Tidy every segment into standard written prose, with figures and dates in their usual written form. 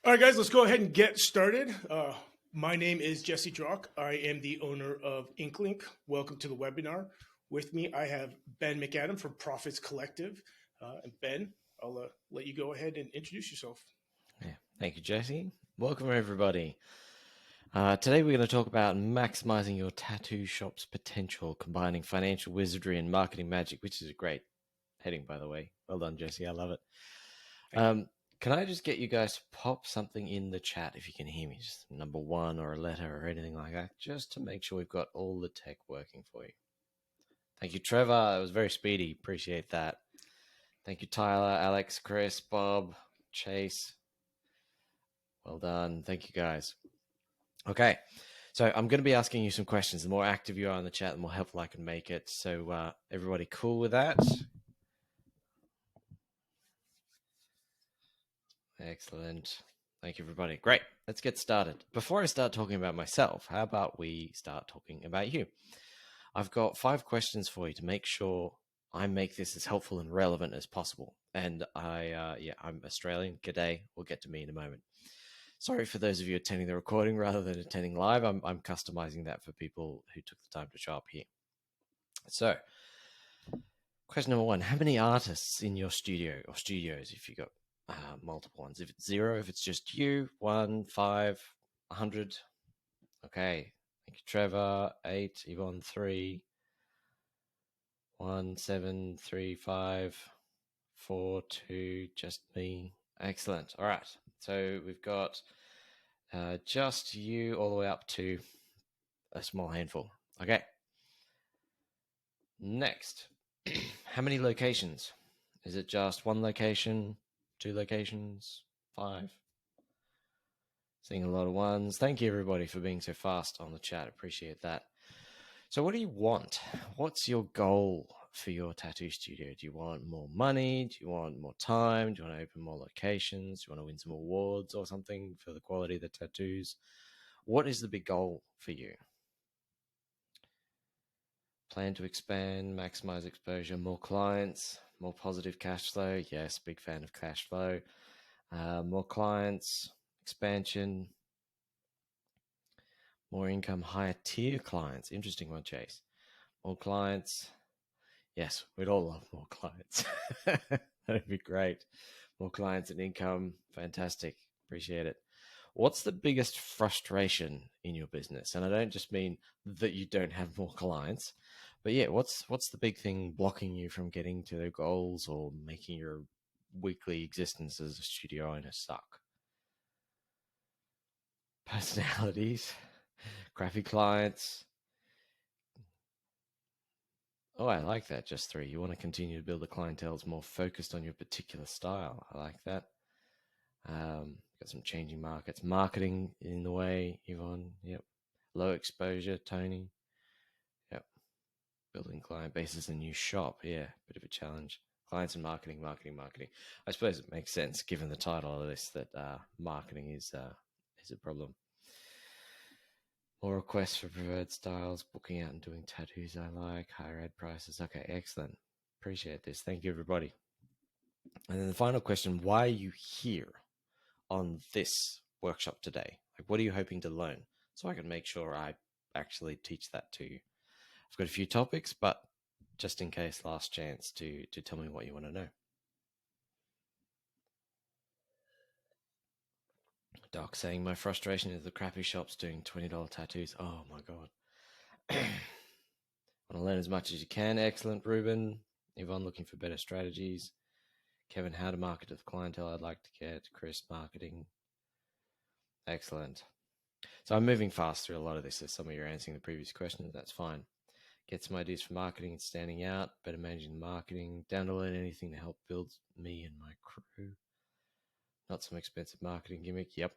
All right, guys, let's go ahead and get started. My name is Jesse Drock. I am the owner of Inklink. Welcome to the webinar. With me, I have Ben Mcadam from Profits Collective. And Ben, I'll let you go ahead and introduce yourself. Yeah, thank you, Jesse. Welcome, everybody. Today we're going to talk about maximizing your tattoo shop's potential, combining financial wizardry and marketing magic, which is a great heading, by the way. Well done, Jesse. I love it. Can I just get you guys to pop something in the chat if you can hear me, just number one or a letter or anything like that, just to make sure we've got all the tech working for you. Thank you, Trevor. It was very speedy. Appreciate that. Thank you, Tyler, Alex, Chris, Bob, Chase. Well done. Thank you, guys. Okay, so I'm going to be asking you some questions. The more active you are in the chat, the more helpful I can make it. So everybody cool with that? Excellent. Thank you, everybody. Great. Let's get started. Before I start talking about myself, how about we start talking about you? I've got 5 questions for you to make sure I make this as helpful and relevant as possible. And I'm Australian. G'day. We'll get to me in a moment. Sorry for those of you attending the recording rather than attending live. I'm customizing that for people who took the time to show up here. So, question number 1, how many artists in your studio or studios if you got multiple ones? If it's 0, if it's just you, 1, 5, 100. Okay, thank you, Trevor. 8, Yvonne, 3, 1, 7, 3, 5, 4, 2, just me. Excellent. All right, so we've got just you all the way up to a small handful. Okay. Next, how many locations? Is it just 1 location, 2 locations, 5? Seeing a lot of 1s. Thank you, everybody, for being so fast on the chat. Appreciate that. So what do you want? What's your goal for your tattoo studio? Do you want more money? Do you want more time? Do you want to open more locations? Do you want to win some awards or something for the quality of the tattoos? What is the big goal for you? Plan to expand, maximize exposure, more clients, more positive cash flow. Yes, big fan of cash flow. More clients, expansion, more income, higher tier clients. Interesting one, Chase. More clients. Yes, we'd all love more clients. That'd be great. More clients and income. Fantastic. Appreciate it. What's the biggest frustration in your business? And I don't just mean that you don't have more clients, but yeah, what's the big thing blocking you from getting to the goals or making your weekly existence as a studio owner suck? Personalities, crappy clients. Oh, I like that. Just 3. You want to continue to build a clientele that's more focused on your particular style. I like that. Got some changing markets. Marketing in the way, Yvonne. Yep. Low exposure, Tony. Yep. Building client base is a new shop. Yeah, bit of a challenge. Clients and marketing. I suppose it makes sense given the title of this that marketing is a problem. More requests for preferred styles, booking out and doing tattoos I like, higher ad prices. Okay, excellent. Appreciate this. Thank you, everybody. And then the final question, why are you here on this workshop today? Like, what are you hoping to learn? So I can make sure I actually teach that to you. I've got a few topics, but just in case, last chance to tell me what you want to know. Doc saying, my frustration is the crappy shops doing $20 tattoos. Oh my God. Want to learn as much as you can. Excellent, Ruben. Yvonne looking for better strategies. Kevin, how to market to the clientele I'd like to get. Chris, marketing. Excellent. So I'm moving fast through a lot of this. As some of you are answering the previous questions, that's fine. Get some ideas for marketing and standing out. Better managing the marketing. Down to learn anything to help build me and my crew. Not some expensive marketing gimmick. Yep.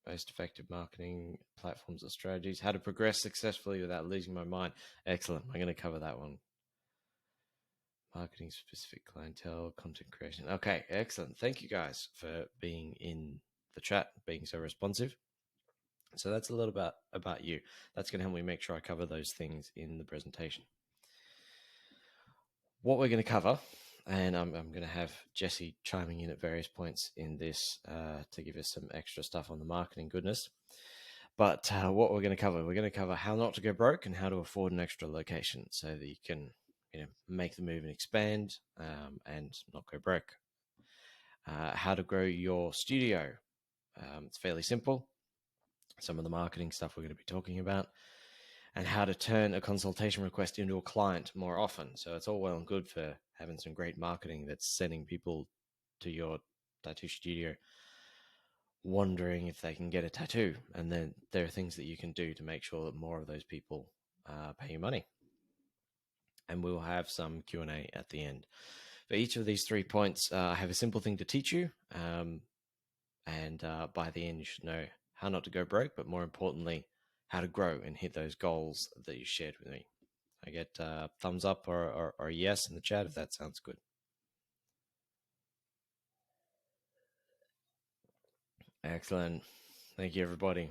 Most effective marketing platforms or strategies. How to progress successfully without losing my mind. Excellent. I'm going to cover that one. Marketing specific clientele, content creation. Okay, excellent. Thank you guys for being in the chat, being so responsive. So that's a little about you. That's going to help me make sure I cover those things in the presentation. What we're going to cover and I'm going to have Jesse chiming in at various points in this to give us some extra stuff on the marketing goodness. But what we're going to cover how not to go broke and how to afford an extra location so that you can, make the move and expand and not go broke. How to grow your studio. It's fairly simple. Some of the marketing stuff we're going to be talking about, and how to turn a consultation request into a client more often. So it's all well and good for having some great marketing that's sending people to your tattoo studio wondering if they can get a tattoo. And then there are things that you can do to make sure that more of those people pay you money. And we'll have some Q&A at the end. For each of these 3 points, I have a simple thing to teach you. And by the end, you should know how not to go broke, but more importantly, how to grow and hit those goals that you shared with me. I get thumbs up or yes in the chat if that sounds good. Excellent. Thank you, everybody.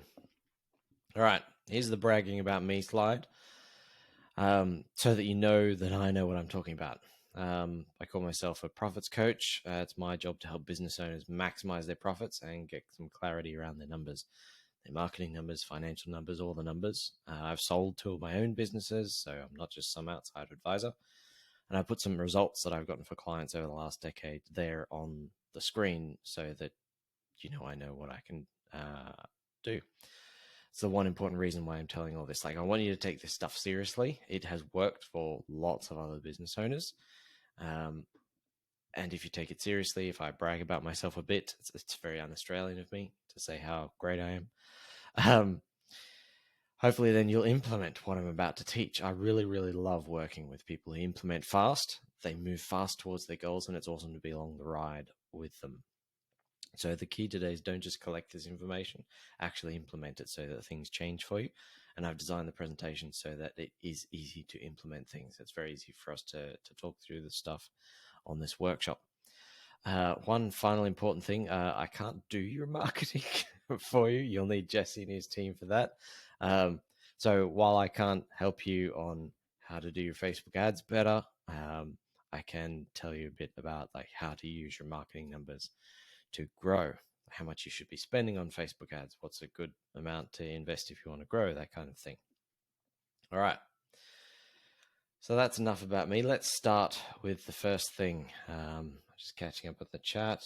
All right, here's the bragging about me slide, so that you know that I know what I'm talking about. I call myself a profits coach. It's my job to help business owners maximize their profits and get some clarity around their numbers. Their marketing numbers, financial numbers, all the numbers. I've sold 2 of my own businesses, so I'm not just some outside advisor. And I put some results that I've gotten for clients over the last decade there on the screen so that, I know what I can do. It's the one important reason why I'm telling all this. Like, I want you to take this stuff seriously. It has worked for lots of other business owners. And if you take it seriously, if I brag about myself a bit, it's very un-Australian of me to say how great I am. Hopefully then you'll implement what I'm about to teach. I really, really love working with people who implement fast. They move fast towards their goals, and it's awesome to be along the ride with them. So the key today is don't just collect this information, actually implement it so that things change for you. And I've designed the presentation so that it is easy to implement things. It's very easy for us to talk through the stuff on this workshop. One final important thing, I can't do your marketing for you. You'll need Jesse and his team for that. So while I can't help you on how to do your Facebook ads better, I can tell you a bit about like how to use your marketing numbers to grow, how much you should be spending on Facebook ads, what's a good amount to invest if you want to grow, that kind of thing. All right. So that's enough about me. Let's start with the first thing. Just catching up with the chat.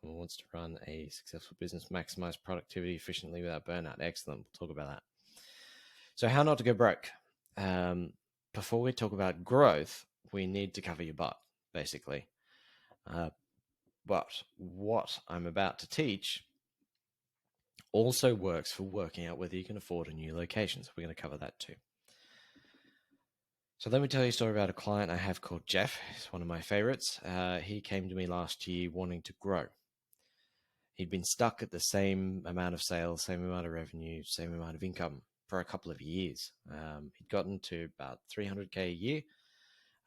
Someone wants to run a successful business, maximize productivity efficiently without burnout. Excellent. We'll talk about that. So how not to go broke. Before we talk about growth, we need to cover your butt, basically. But what I'm about to teach also works for working out whether you can afford a new location. So we're going to cover that too. So let me tell you a story about a client I have called Jeff. He's one of my favorites. He came to me last year wanting to grow. He'd been stuck at the same amount of sales, same amount of revenue, same amount of income for a couple of years. He'd gotten to about 300K a year,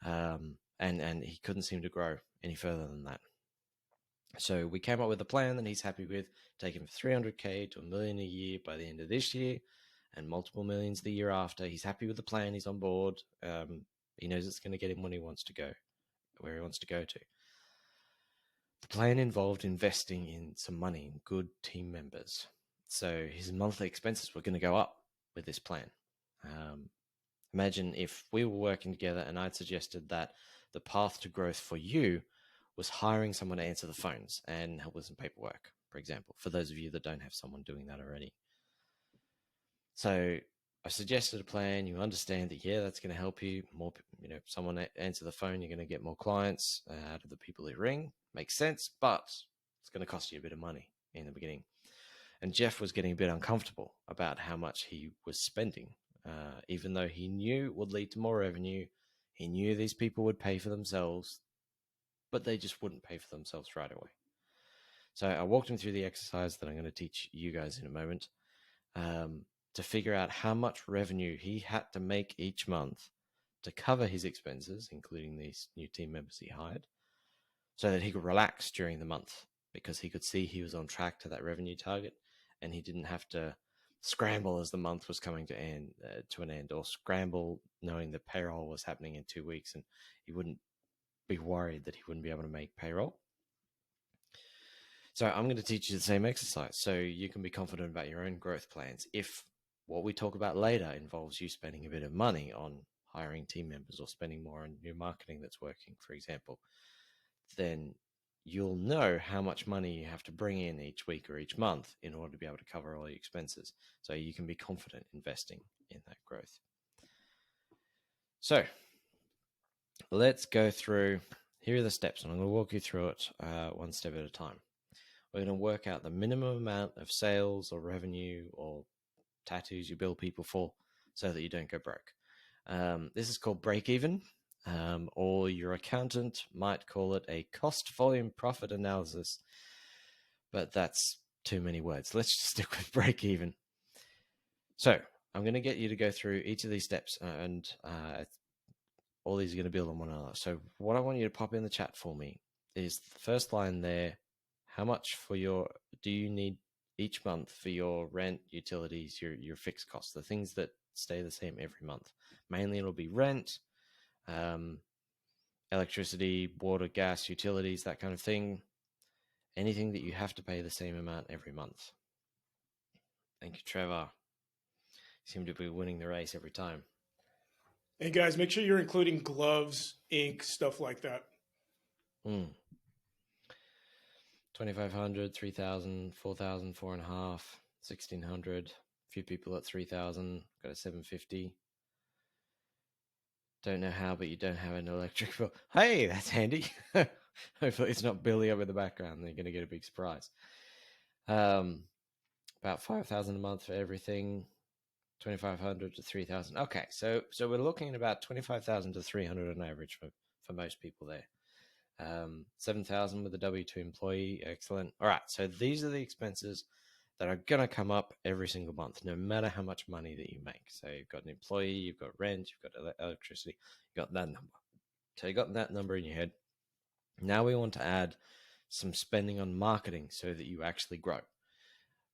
and he couldn't seem to grow any further than that. So we came up with a plan that he's happy with, taking from 300K to $1 million a year by the end of this year, and multiple millions the year after. He's happy with the plan. He's on board. He knows it's going to get him when he wants to go, where he wants to go to. The plan involved investing in some money in good team members. So his monthly expenses were going to go up with this plan. Imagine if we were working together and I'd suggested that the path to growth for you was hiring someone to answer the phones and help with some paperwork, for example, for those of you that don't have someone doing that already. So I suggested a plan. You understand that, yeah, that's going to help you more. Someone answer the phone, you're going to get more clients out of the people who ring. Makes sense, but it's going to cost you a bit of money in the beginning. And Jeff was getting a bit uncomfortable about how much he was spending, even though he knew it would lead to more revenue. He knew these people would pay for themselves, but they just wouldn't pay for themselves right away. So I walked him through the exercise that I'm going to teach you guys in a moment, to figure out how much revenue he had to make each month to cover his expenses, including these new team members he hired, so that he could relax during the month because he could see he was on track to that revenue target and he didn't have to scramble as the month was coming to an end, or scramble knowing the payroll was happening in 2 weeks and he wouldn't be worried that he wouldn't be able to make payroll. So I'm going to teach you the same exercise so you can be confident about your own growth plans. If what we talk about later involves you spending a bit of money on hiring team members or spending more on new marketing that's working, for example, then you'll know how much money you have to bring in each week or each month in order to be able to cover all your expenses. So you can be confident investing in that growth. So let's go through. Here are the steps, and I'm going to walk you through it one step at a time. We're going to work out the minimum amount of sales or revenue or tattoos you bill people for so that you don't go broke. This is called break even, or your accountant might call it a cost volume profit analysis, but that's too many words. Let's just stick with break even. So I'm going to get you to go through each of these steps, and all these are going to build on one another. So what I want you to pop in the chat for me is the first line there. How much do you need each month for your rent, utilities, your fixed costs, the things that stay the same every month? Mainly it'll be rent, electricity, water, gas, utilities, that kind of thing. Anything that you have to pay the same amount every month. Thank you, Trevor. You seem to be winning the race every time. And guys, make sure you're including gloves, ink, stuff like that. 2,500, 3,000, 4,000, 4.5, 1,600. A few people at 3,000. Got a 750. Don't know how, but you don't have an electric bill. Hey, that's handy. Hopefully it's not Billy over the background. They're going to get a big surprise. About 5,000 a month for everything. 2,500 to 3,000. Okay, so we're looking at about 25,000 to 300 on average for most people there. 7,000 with a W2 employee. Excellent. All right. So these are the expenses that are going to come up every single month, no matter how much money that you make. So you've got an employee, you've got rent, you've got electricity, you've got that number. So you got that number in your head. Now we want to add some spending on marketing so that you actually grow.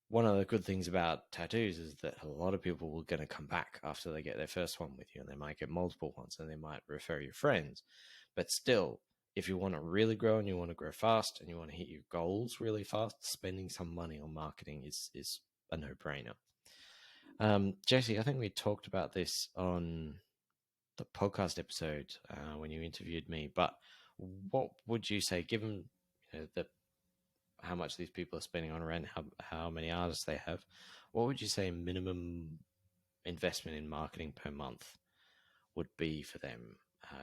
One of the good things about tattoos is that a lot of people will going to come back after they get their first one with you, and they might get multiple ones, and they might refer your friends. But still, if you want to really grow and you want to grow fast and you want to hit your goals really fast, spending some money on marketing is a no-brainer. Jesse, I think we talked about this on the podcast episode when you interviewed me, but what would you say, given how much these people are spending on rent, how many artists they have, what would you say minimum investment in marketing per month would be for them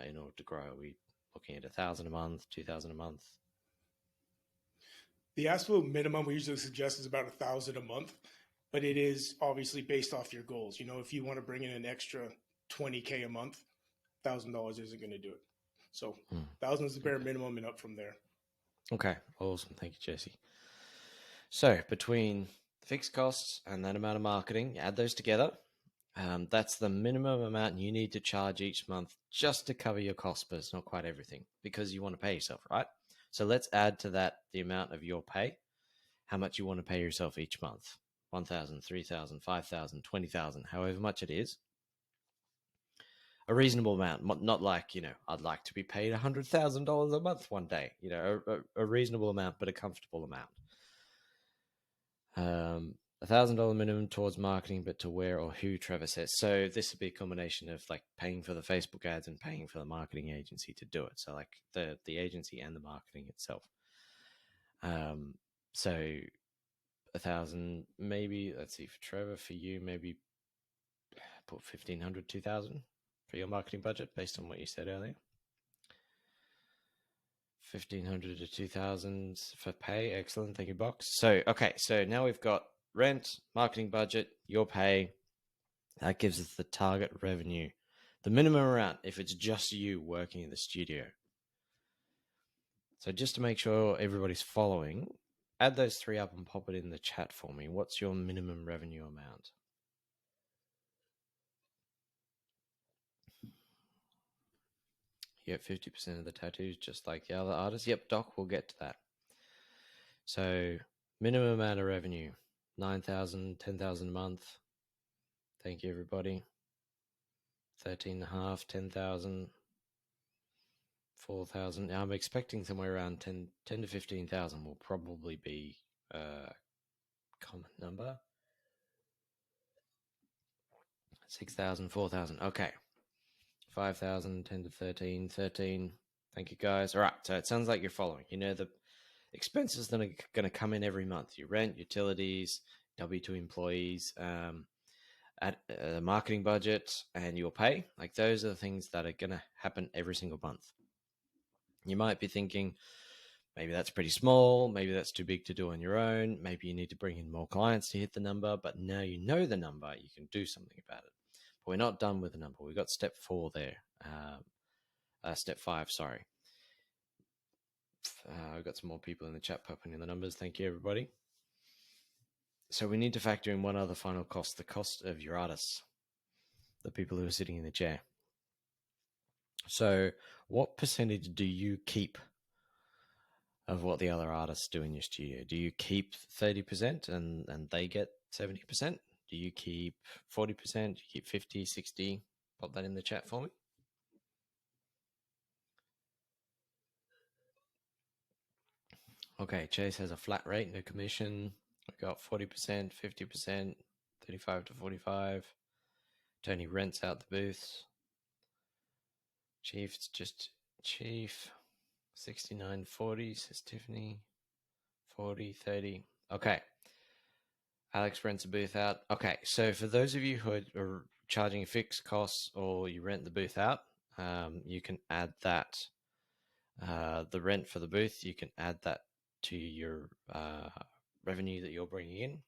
in order to grow? Are we looking at 1,000 a month, 2,000 a month? The absolute minimum we usually suggest is about 1,000 a month, but it is obviously based off your goals. You know, if you want to bring in an extra 20K a month, $1,000 isn't going to do it. So 1,000 is the bare minimum, and up from there. Okay, awesome. Thank you, Jesse. So between fixed costs and that amount of marketing, add those together. That's the minimum amount you need to charge each month just to cover your costs, but it's not quite everything because you want to pay yourself, right? So let's add to that the amount of your pay, how much you want to pay yourself each month. 1,000, 3,000, 5,000, 20,000, however much it is. A reasonable amount, not like, I'd like to be paid $100,000 a month one day, a reasonable amount, but a comfortable amount. $1,000 minimum towards marketing, but to where or who, Trevor says. So this would be a combination of like paying for the Facebook ads and paying for the marketing agency to do it. So like the agency and the marketing itself. So 1,000, maybe, let's see, for Trevor, for you, maybe put 1,500, 2,000 for your marketing budget based on what you said earlier. 1,500 to 2,000 for pay. Excellent. Thank you, Box. So, okay. So now we've got rent, marketing budget, your pay. That gives us the target revenue, the minimum amount if it's just you working in the studio. So just to make sure everybody's following, add those three up and pop it in the chat for me. What's your minimum revenue amount? You get 50% of the tattoos, just like the other artists. Yep, Doc, we'll get to that. So minimum amount of revenue, 9,000, 10,000 a month. Thank you, everybody. 13.5, 10,000, 4,000. Now I'm expecting somewhere around 10 to 15,000 will probably be a common number. 6,000, 4,000. Okay. 5,000, 10 to 13, 13. Thank you, guys. All right. So it sounds like you're following. You know the expenses that are going to come in every month: your rent, utilities, W2 employees, at marketing budget, and your pay. Like those are the things that are going to happen every single month. You might be thinking, maybe that's pretty small. Maybe that's too big to do on your own. Maybe you need to bring in more clients to hit the number. But now you know the number, you can do something about it. But we're not done with the number. We've got step 4 there. Step 5, sorry. I've got some more people in the chat popping in the numbers. Thank you, everybody. So we need to factor in one other final cost, the cost of your artists, the people who are sitting in the chair. So what percentage do you keep of what the other artists do in your studio? Do you keep 30% and they get 70%? Do you keep 40%? Do you keep 50, 60? Pop that in the chat for me. Okay, Chase has a flat rate, no commission. We've got 40%, 50%, 35 to 45. Tony rents out the booths. Chief's just Chief. 69.40, says Tiffany. 40, 30. Okay. Alex rents a booth out. Okay, so for those of you who are charging fixed costs or you rent the booth out, you can add that. The rent for the booth, you can add that to your revenue that you're bringing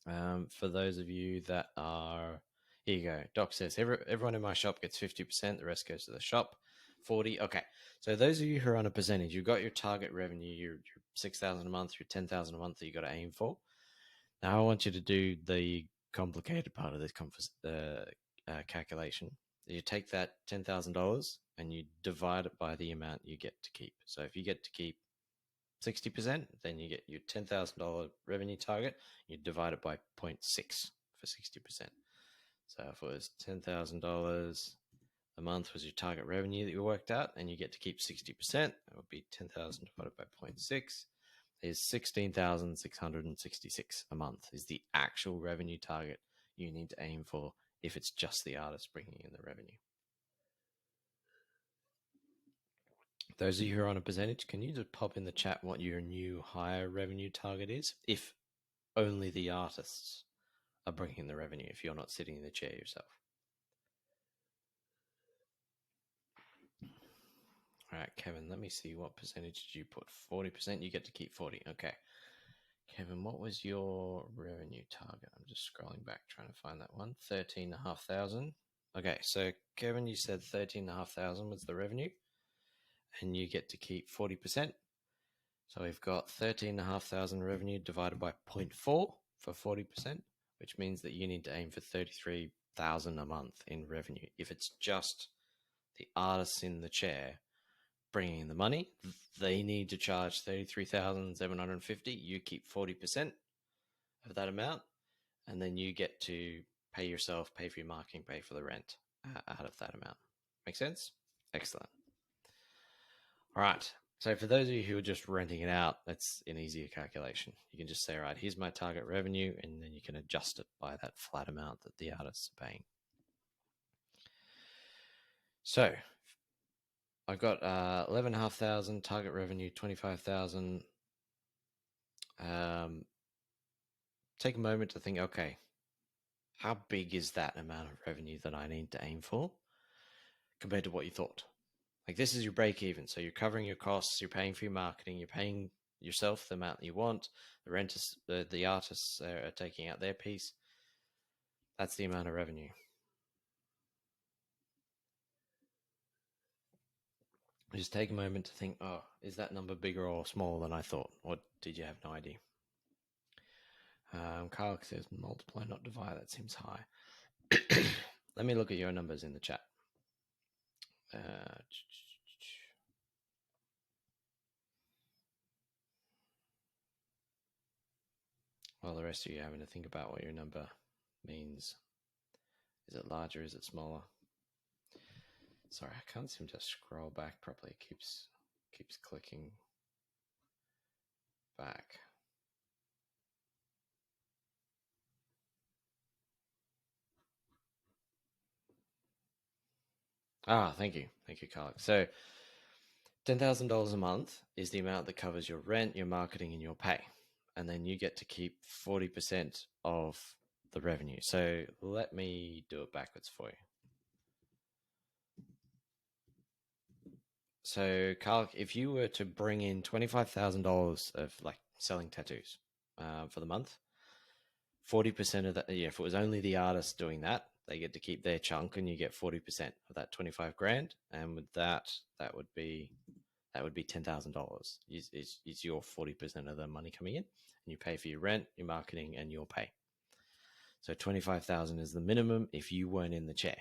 in. For those of you that are, here you go. Doc says, everyone in my shop gets 50%, the rest goes to the shop. 40. Okay. So those of you who are on a percentage, you've got your target revenue, your 6,000 a month, your 10,000 a month that you got to aim for. Now I want you to do the complicated part of this calculation. You take that $10,000 and you divide it by the amount you get to keep. So if you get to keep 60%, then you get your $10,000 revenue target. You divide it by 0.6 for 60%. So if it was $10,000 a month was your target revenue that you worked out, and you get to keep 60%, that would be 10,000 divided by 0.6 is 16,666 a month is the actual revenue target you need to aim for if it's just the artist bringing in the revenue. Those of you who are on a percentage, can you just pop in the chat what your new higher revenue target is if only the artists are bringing the revenue, if you're not sitting in the chair yourself? All right, Kevin, let me see what percentage did you put. 40%, you get to keep 40. Okay. Kevin, what was your revenue target? I'm just scrolling back trying to find that one. 13,500. Okay, so Kevin, you said 13,500 was the revenue, and you get to keep 40%. So we've got 13,500 revenue divided by 0.4 for 40%, which means that you need to aim for 33,000 a month in revenue. If it's just the artists in the chair bringing in the money, they need to charge 33,750. You keep 40% of that amount, and then you get to pay yourself, pay for your marketing, pay for the rent out of that amount. Make sense? Excellent. All right. So for those of you who are just renting it out, that's an easier calculation. You can just say, all right, here's my target revenue, and then you can adjust it by that flat amount that the artists are paying. So I've got 11,500 target revenue, 25,000. Take a moment to think, okay, how big is that amount of revenue that I need to aim for compared to what you thought? Like, this is your break even. So you're covering your costs, you're paying for your marketing, you're paying yourself the amount that you want, the artists are taking out their piece. That's the amount of revenue. Just take a moment to think, oh, is that number bigger or smaller than I thought? Or did you have no idea? Carl says multiply, not divide. That seems high. Let me look at your numbers in the chat. While the rest of you are having to think about what your number means. Is it larger? Is it smaller? Sorry, I can't seem to scroll back properly. It keeps clicking back. Thank you, Carl. So $10,000 a month is the amount that covers your rent, your marketing, and your pay, and then you get to keep 40% of the revenue. So let me do it backwards for you. So, Carl, if you were to bring in $25,000 of like selling tattoos for the month, 40% of that, yeah, if it was only the artist doing that, they get to keep their chunk, and you get 40% of that 25 grand. And with that, that would be $10,000. Is your 40% of the money coming in, and you pay for your rent, your marketing, and your pay. So 25,000 is the minimum if you weren't in the chair,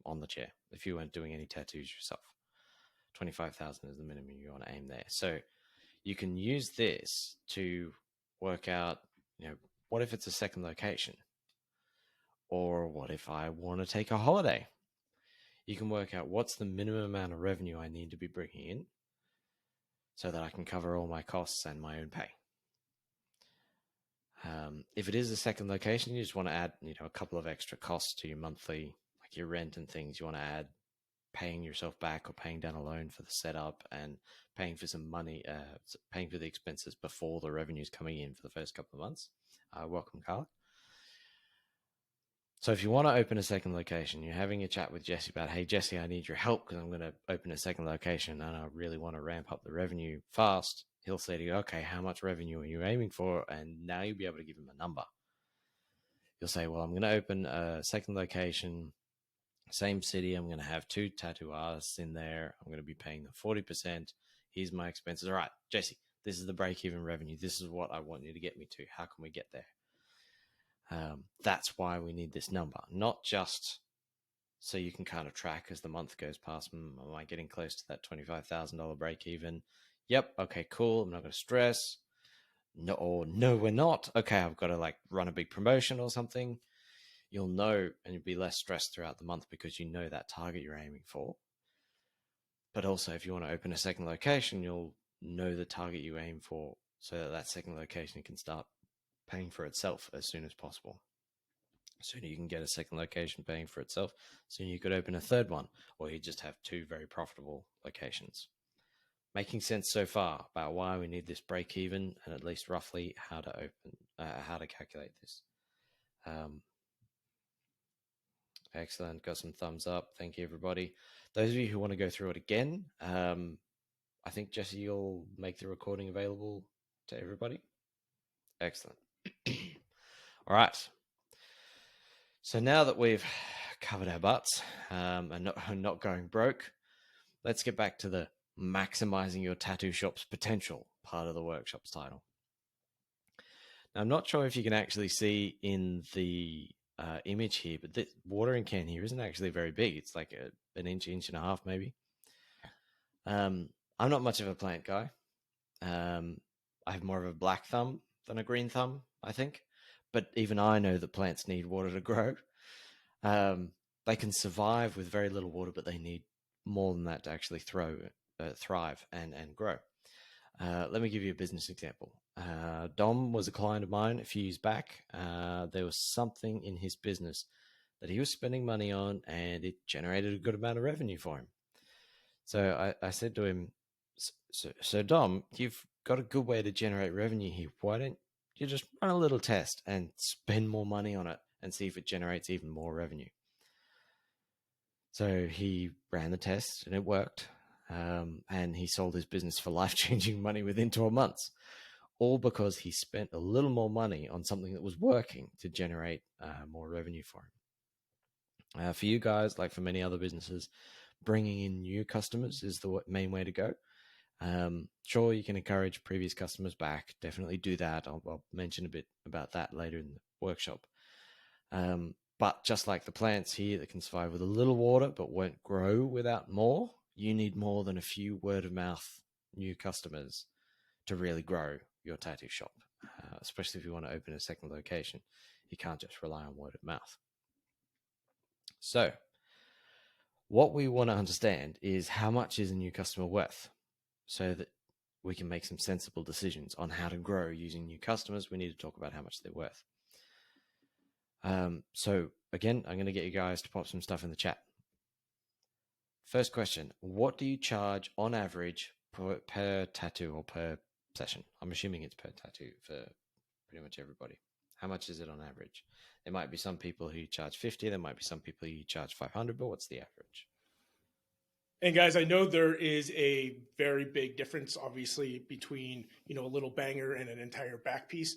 on the chair. If you weren't doing any tattoos yourself, 25,000 is the minimum you want to aim there. So you can use this to work out, what if it's a second location? Or what if I want to take a holiday? You can work out what's the minimum amount of revenue I need to be bringing in so that I can cover all my costs and my own pay. If it is a second location, you just want to add, a couple of extra costs to your monthly, like your rent and things. You want to add paying yourself back or paying down a loan for the setup and paying for some money, paying for the expenses before the revenue's coming in for the first couple of months. Welcome, Carl. So if you want to open a second location, you're having a chat with Jesse about, hey, Jesse, I need your help because I'm going to open a second location and I really want to ramp up the revenue fast. He'll say to you, okay, how much revenue are you aiming for? And now you'll be able to give him a number. You'll say, well, I'm going to open a second location, same city. I'm going to have 2 tattoo artists in there. I'm going to be paying them 40%. Here's my expenses. All right, Jesse, this is the break-even revenue. This is what I want you to get me to. How can we get there? That's why we need this number, not just so you can kind of track as the month goes past. Am I getting close to that $25,000 break even? Yep. Okay, cool. I'm not going to stress. No, we're not. Okay, I've got to like run a big promotion or something. You'll know, and you'll be less stressed throughout the month because you know that target you're aiming for. But also, if you want to open a second location, you'll know the target you aim for so that that second location can start paying for itself as soon as possible. Sooner you can get a second location paying for itself, sooner you could open a third one, or you just have 2 very profitable locations. Making sense so far about why we need this break even and at least roughly how to calculate this. Excellent. Got some thumbs up. Thank you, everybody. Those of you who want to go through it again, I think, Jesse, you'll make the recording available to everybody. Excellent. All right. So now that we've covered our butts and not going broke, let's get back to the maximizing your tattoo shop's potential part of the workshop's title. Now, I'm not sure if you can actually see in the image here, but this watering can here isn't actually very big. It's like an inch and a half, maybe. I'm not much of a plant guy. I have more of a black thumb than a green thumb, I think. But even I know that plants need water to grow. They can survive with very little water, but they need more than that to actually thrive and grow. Let me give you a business example. Dom was a client of mine a few years back. There was something in his business that he was spending money on, and it generated a good amount of revenue for him. So I said to him, so Dom, you've got a good way to generate revenue here. Why don't you just run a little test and spend more money on it and see if it generates even more revenue? So he ran the test and it worked. And he sold his business for life-changing money within 12 months, all because he spent a little more money on something that was working to generate more revenue for him. For you guys, like for many other businesses, bringing in new customers is the main way to go. Sure, you can encourage previous customers back. Definitely do that. I'll mention a bit about that later in the workshop. But just like the plants here that can survive with a little water but won't grow without more, you need more than a few word of mouth new customers to really grow your tattoo shop, especially if you want to open a second location. You can't just rely on word of mouth. So What we want to understand is how much is a new customer worth, so that we can make some sensible decisions on how to grow using new customers. We need to talk about how much they're worth. So again, I'm going to get you guys to pop some stuff in the chat. First question: what do you charge on average per tattoo or per session? I'm assuming it's per tattoo for pretty much everybody. How much is it on average? There might be some people who charge 50. There might be some people who charge 500. But what's the average? And guys, I know there is a very big difference, obviously, between a little banger and an entire back piece.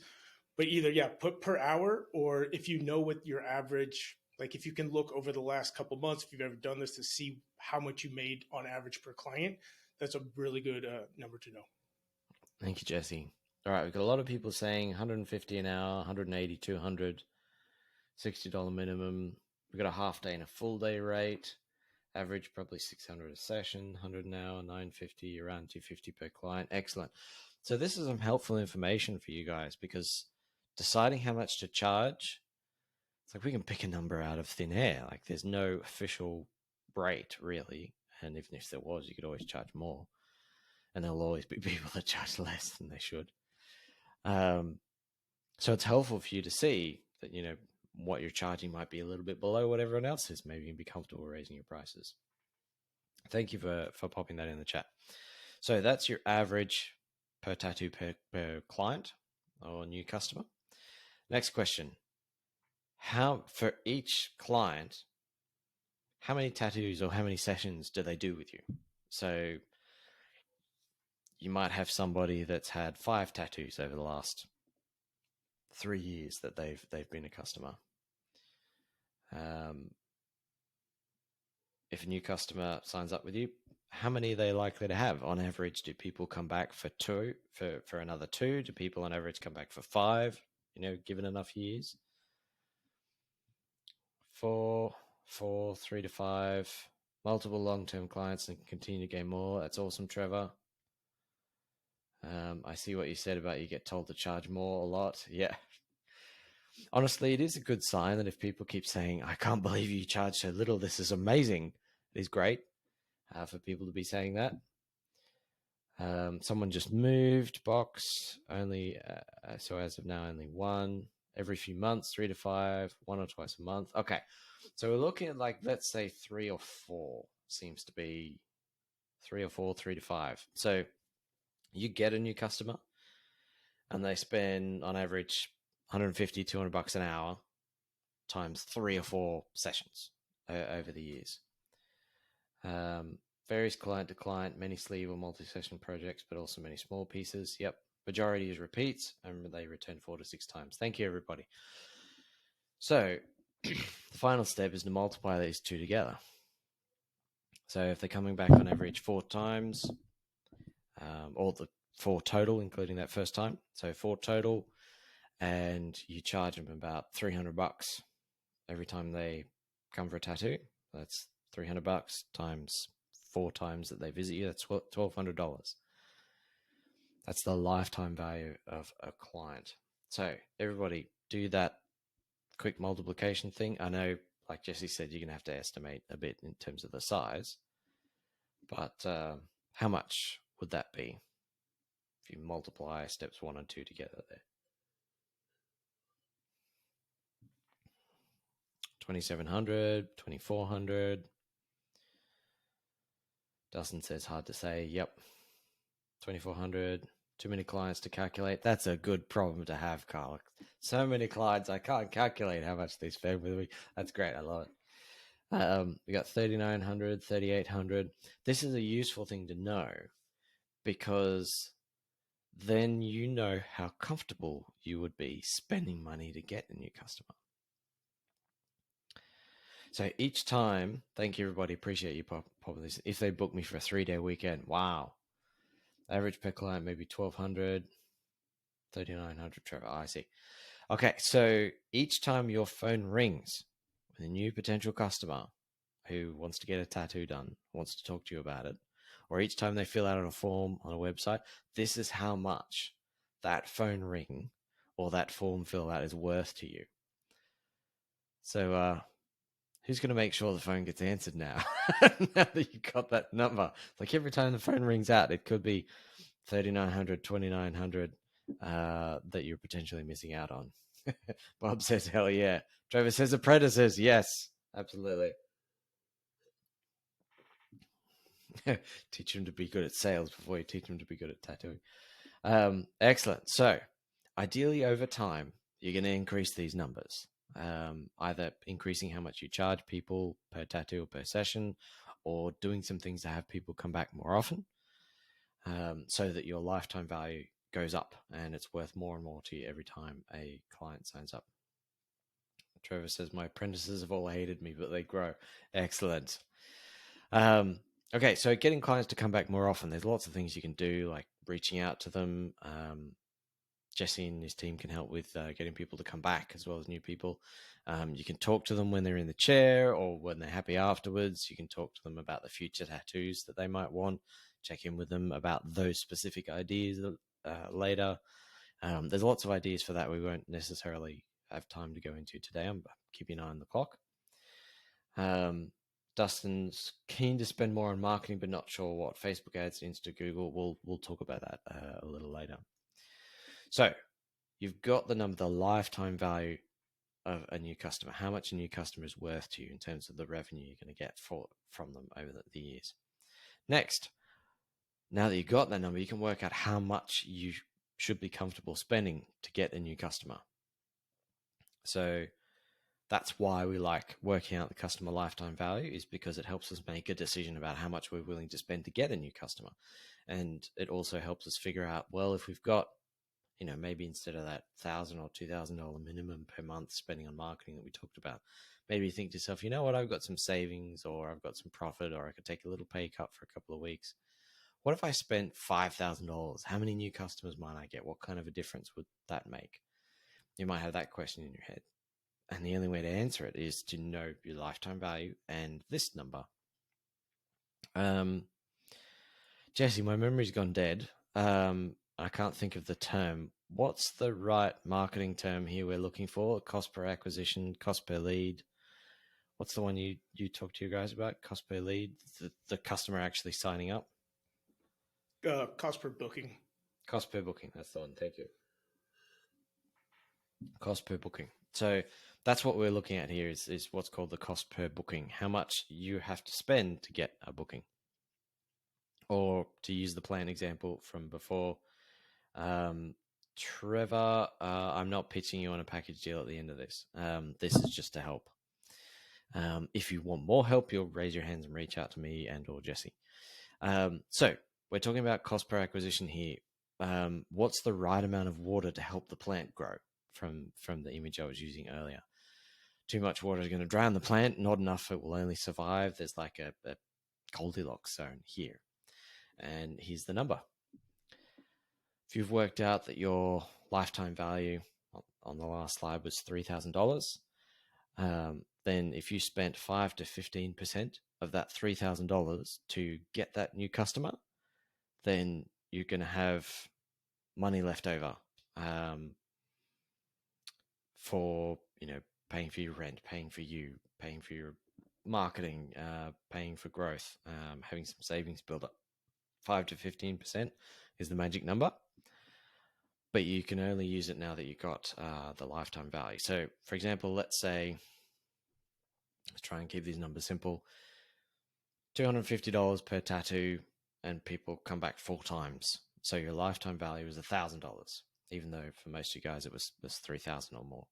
But either put per hour, or if you know what your average, like if you can look over the last couple months, if you've ever done this to see how much you made on average per client, that's a really good number to know. Thank you, Jesse. All right, we've got a lot of people saying 150 an hour, 180, 200, $60 minimum. We've got a half day and a full day rate. Average probably 600 a session, 100 an hour, 950, around 250 per client. Excellent. So this is some helpful information for you guys, because deciding how much to charge, it's like we can pick a number out of thin air. Like there's no official rate really, and even if there was, you could always charge more, and there'll always be people that charge less than they should. So it's helpful for you to see that what you're charging might be a little bit below what everyone else is. Maybe you can be comfortable raising your prices. Thank you for popping that in the chat. So that's your average per tattoo per client or new customer. Next question: how, for each client, how many tattoos or how many sessions do they do with you? So you might have somebody that's had 5 tattoos over the last 3 years that they've been a customer. If a new customer signs up with you, how many are they likely to have? On average, do people come back for 2, for another 2? Do people on average come back for 5, given enough years? 4, 3 to 5, multiple long-term clients and continue to gain more. That's awesome, Trevor. I see what you said about you get told to charge more a lot. Yeah. Honestly, it is a good sign that if people keep saying, I can't believe you charge so little, this is amazing. It is great for people to be saying that. Someone just moved, box, only, so as of now, only 1 every few months, 3 to 5, 1 or twice a month. Okay. So we're looking at, like, let's say 3 or 4 seems to be 3 or 4, 3 to 5. So you get a new customer and they spend on average 150, $200 an hour times 3 or 4 sessions over the years. Varies client to client, many sleeve or multi-session projects, but also many small pieces. Yep. Majority is repeats, and they return 4 to 6 times. Thank you, everybody. So the final step is to multiply these 2 together. So if they're coming back on average 4 times, or the 4 total, including that first time, so 4 total, and you charge them about $300 every time they come for a tattoo, that's $300 times 4 times that they visit you. That's $1,200. That's the lifetime value of a client. So everybody do that quick multiplication thing. I know, like Jesse said, you're going to have to estimate a bit in terms of the size, but how much would that be if you multiply steps 1 and 2 together there? 2,700, 2,400. Dustin says hard to say. Yep. 2,400. Too many clients to calculate. That's a good problem to have, Carl. So many clients, I can't calculate how much they spend with me. That's great. I love it. We got 3,900, 3,800. This is a useful thing to know, because then you know how comfortable you would be spending money to get a new customer. So each time, thank you, everybody. Appreciate you popping this. If they book me for a 3-day weekend, wow. Average per client, maybe 1,200, 3,900, Trevor. I see. Okay, so each time your phone rings with a new potential customer who wants to get a tattoo done, wants to talk to you about it, or each time they fill out a form on a website, this is how much that phone ring or that form fill out is worth to you. So, who's going to make sure the phone gets answered now? Now that you got that number, like every time the phone rings out, it could be 3,900, 2,900 that you're potentially missing out on. Bob says, hell yeah. Trevor says, apprentices. Yes, absolutely. Teach them to be good at sales before you teach them to be good at tattooing. Excellent. So, ideally, over time, you're going to increase these numbers, either increasing how much you charge people per tattoo or per session, or doing some things to have people come back more often, so that your lifetime value goes up and it's worth more and more to you every time a client signs up. Trevor says, my apprentices have all hated me, but they grow. Excellent. Okay, so getting clients to come back more often, there's lots of things you can do, like reaching out to them. Jesse and his team can help with getting people to come back as well as new people. You can talk to them when they're in the chair or when they're happy afterwards. You can talk to them about the future tattoos that they might want, check in with them about those specific ideas later. There's lots of ideas for that we won't necessarily have time to go into today. I'm keeping an eye on the clock. Dustin's keen to spend more on marketing, but not sure what. Facebook ads, Insta, Google. We'll talk about that a little later. So you've got the number, the lifetime value of a new customer, how much a new customer is worth to you in terms of the revenue you're going to get from them over the years. Next, now that you've got that number, you can work out how much you should be comfortable spending to get a new customer. So that's why we like working out the customer lifetime value, is because it helps us make a decision about how much we're willing to spend to get a new customer. And it also helps us figure out, well, if we've got, maybe instead of that $1,000 or $2,000 minimum per month spending on marketing that we talked about, maybe you think to yourself, you know what, I've got some savings, or I've got some profit, or I could take a little pay cut for a couple of weeks. What if I spent $5,000? How many new customers might I get? What kind of a difference would that make? You might have that question in your head. And the only way to answer it is to know your lifetime value and this number. Jesse, my memory's gone dead. I can't think of the term. What's the right marketing term here we're looking for? Cost per acquisition, cost per lead. What's the one you talked to you guys about? Cost per lead, the customer actually signing up? Cost per booking. Cost per booking. That's the one. Thank you. Cost per booking. So that's what we're looking at here is what's called the cost per booking. How much you have to spend to get a booking. Or to use the plan example from before, Trevor, I'm not pitching you on a package deal at the end of this. This is just to help. If you want more help, you'll raise your hands and reach out to me and or Jesse. So we're talking about cost per acquisition here. What's the right amount of water to help the plant grow from the image I was using earlier? Too much water is going to drown the plant. Not enough, it will only survive. There's like a Goldilocks zone here. And here's the number. If you've worked out that your lifetime value on the last slide was $3,000, then if you spent 5 to 15% of that $3,000 to get that new customer, then you're going to have money left over for paying for your rent, paying for you, paying for your marketing, paying for growth, having some savings build up. 5 to 15% is the magic number, but you can only use it now that you've got the lifetime value. So, for example, let's try and keep these numbers simple. $250 per tattoo, and people come back 4 times. So your lifetime value is $1,000, even though for most of you guys it was $3,000 or more.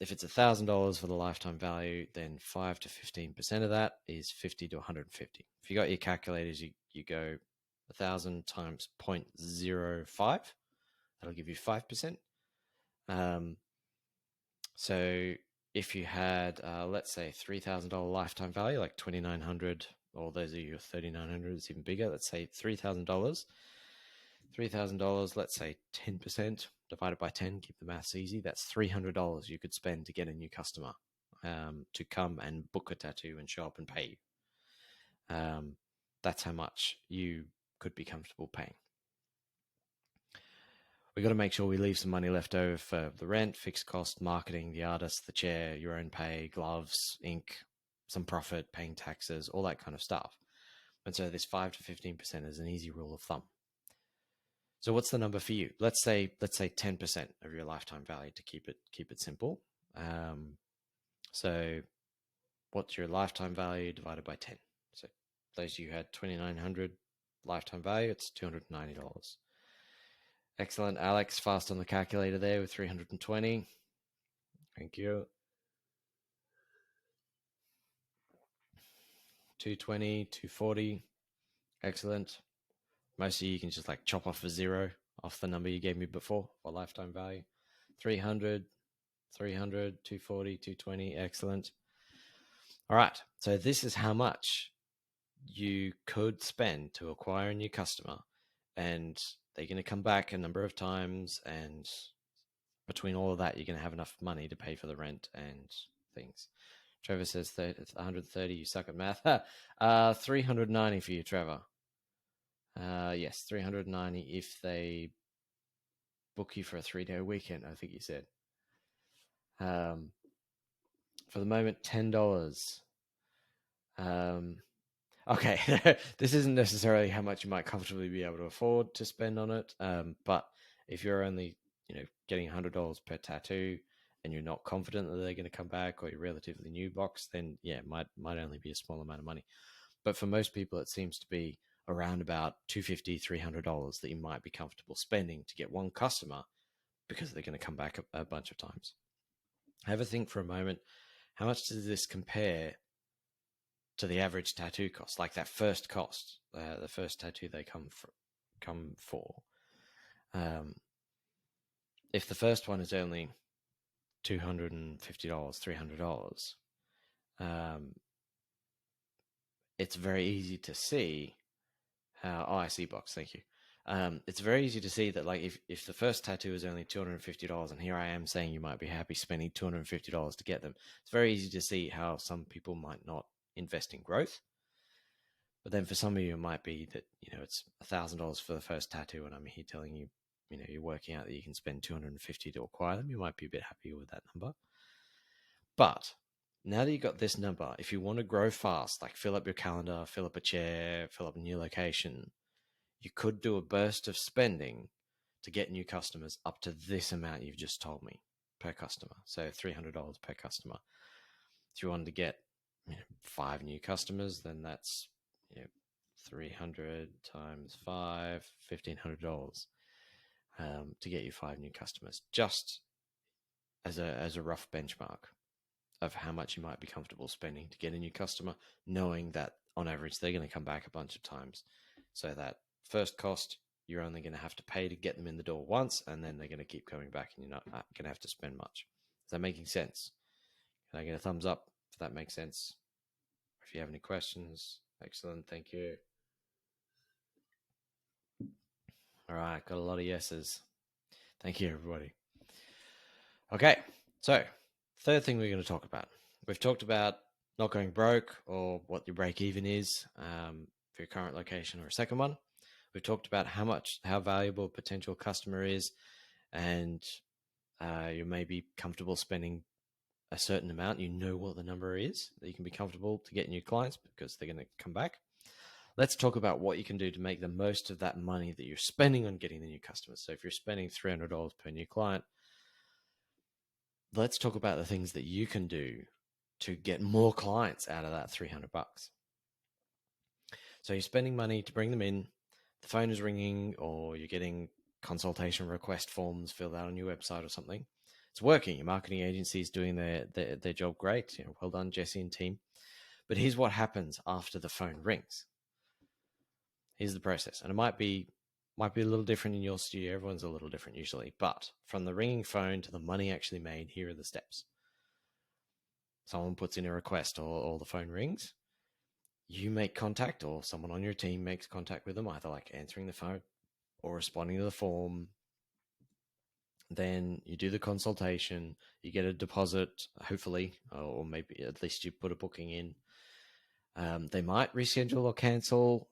If it's $1,000 for the lifetime value, then 5 to 15% of that is 50 to 150. If you got your calculators, you go 1,000 times 0.05. That'll give you 5%. So if you had, let's say, $3,000 lifetime value, like $2,900, or those are your $3,900, it's even bigger. Let's say $3,000. $3,000, let's say 10% divided by 10, keep the maths easy. That's $300 you could spend to get a new customer to come and book a tattoo and show up and pay you. That's how much you could be comfortable paying. We got to make sure we leave some money left over for the rent, fixed cost, marketing, the artist, the chair, your own pay, gloves, ink, some profit, paying taxes, all that kind of stuff. And so this 5 to 15% is an easy rule of thumb. So what's the number for you? Let's say 10% of your lifetime value to keep it simple. So what's your lifetime value divided by 10? So those you had 2,900 lifetime value, it's $290. Excellent, Alex. Fast on the calculator there with 320. Thank you. 220, 240. Excellent. Most of you can just like chop off a zero off the number you gave me before for lifetime value. 300, 240, 220. Excellent. All right. So this is how much you could spend to acquire a new customer, and they're going to come back a number of times, and between all of that, you're going to have enough money to pay for the rent and things. Trevor says 130. You suck at math. 390 for you, Trevor. Yes, 390 if they book you for a 3-day weekend, I think you said. For the moment, $10. Okay, this isn't necessarily how much you might comfortably be able to afford to spend on it. But if you're only, getting $100 per tattoo, and you're not confident that they're going to come back, or you're relatively new box, then yeah, it might only be a small amount of money. But for most people, it seems to be around about $250, $300 that you might be comfortable spending to get one customer, because they're going to come back a bunch of times. Have a think for a moment. How much does this compare to the average tattoo cost? Like that first cost, the first tattoo they come for. If the first one is only $250, $300, it's very easy to see how. Oh, I see box. Thank you. It's very easy to see that, like, if the first tattoo is only $250, and here I am saying you might be happy spending $250 to get them, it's very easy to see how some people might not invest in growth. But then for some of you, it might be that, it's $1,000 for the first tattoo, and I'm here telling you, you're working out that you can spend $250 to acquire them. You might be a bit happier with that number. But now that you've got this number, if you want to grow fast, like fill up your calendar, fill up a chair, fill up a new location, you could do a burst of spending to get new customers up to this amount you've just told me per customer. So $300 per customer. If you wanted to get 5 new customers, then that's 300 times 5, $1,500 to get you 5 new customers, just as a rough benchmark of how much you might be comfortable spending to get a new customer, knowing that on average they're going to come back a bunch of times. So that first cost, you're only going to have to pay to get them in the door once, and then they're going to keep coming back, and you're not going to have to spend much. Is that making sense? Can I get a thumbs up if that makes sense? If you have any questions, excellent. Thank you. All right, got a lot of yeses. Thank you, everybody. Okay, so third thing we're going to talk about. We've talked about not going broke, or what your break even is for your current location or a second one. We've talked about how valuable a potential customer is, and you may be comfortable spending a certain amount. You know what the number is that you can be comfortable to get new clients, because they're going to come back. Let's talk about what you can do to make the most of that money that you're spending on getting the new customers. So if you're spending $300 per new client, let's talk about the things that you can do to get more clients out of that $300. So you're spending money to bring them in, the phone is ringing, or you're getting consultation request forms filled out on your website or something. It's working. Your marketing agency is doing their job great. Well done, Jesse and team. But here's what happens after the phone rings. Here's the process. And it might be a little different in your studio. Everyone's a little different usually. But from the ringing phone to the money actually made, here are the steps. Someone puts in a request, or the phone rings. You make contact, or someone on your team makes contact with them, either like answering the phone or responding to the form. Then you do the consultation. You get a deposit, hopefully, or maybe at least you put a booking in. They might reschedule or cancel,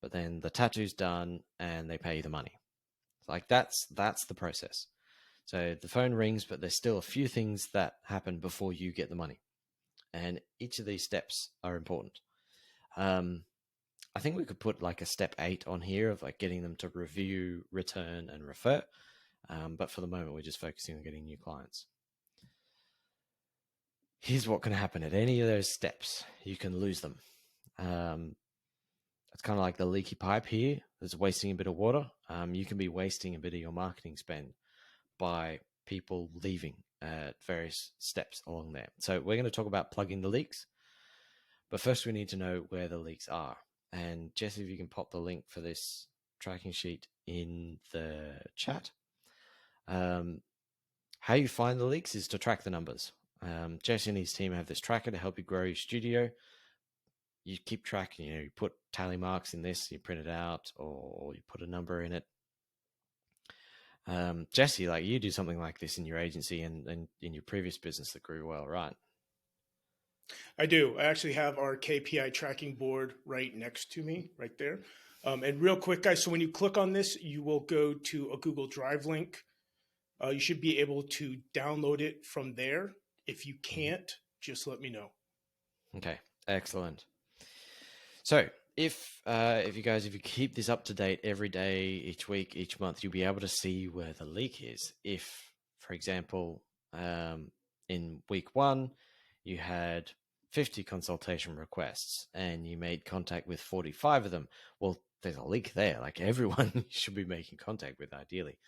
but then the tattoo's done and they pay you the money. Like that's the process. So the phone rings, but there's still a few things that happen before you get the money, and each of these steps are important. I think we could put like a step 8 on here of like getting them to review, return, and refer. But for the moment, we're just focusing on getting new clients. Here's what can happen at any of those steps. You can lose them. It's kind of like the leaky pipe here that's wasting a bit of water. You can be wasting a bit of your marketing spend by people leaving at various steps along there. So we're going to talk about plugging the leaks. But first, we need to know where the leaks are. And Jesse, if you can pop the link for this tracking sheet in the chat. How you find the leaks is to track the numbers. Jesse and his team have this tracker to help you grow your studio. You keep track, you put tally marks in this, you print it out, or you put a number in it. Jesse, like you do something like this in your agency and in your previous business that grew well, right? I do. I actually have our KPI tracking board right next to me, right there. And real quick, guys, so when you click on this, you will go to a Google Drive link. You should be able to download it from there. If you can't, just let me know. Okay, excellent. So if you keep this up to date every day, each week, each month, you'll be able to see where the leak is. If, for example, in week 1, you had 50 consultation requests and you made contact with 45 of them, well, there's a leak there. Like everyone you should be making contact with ideally.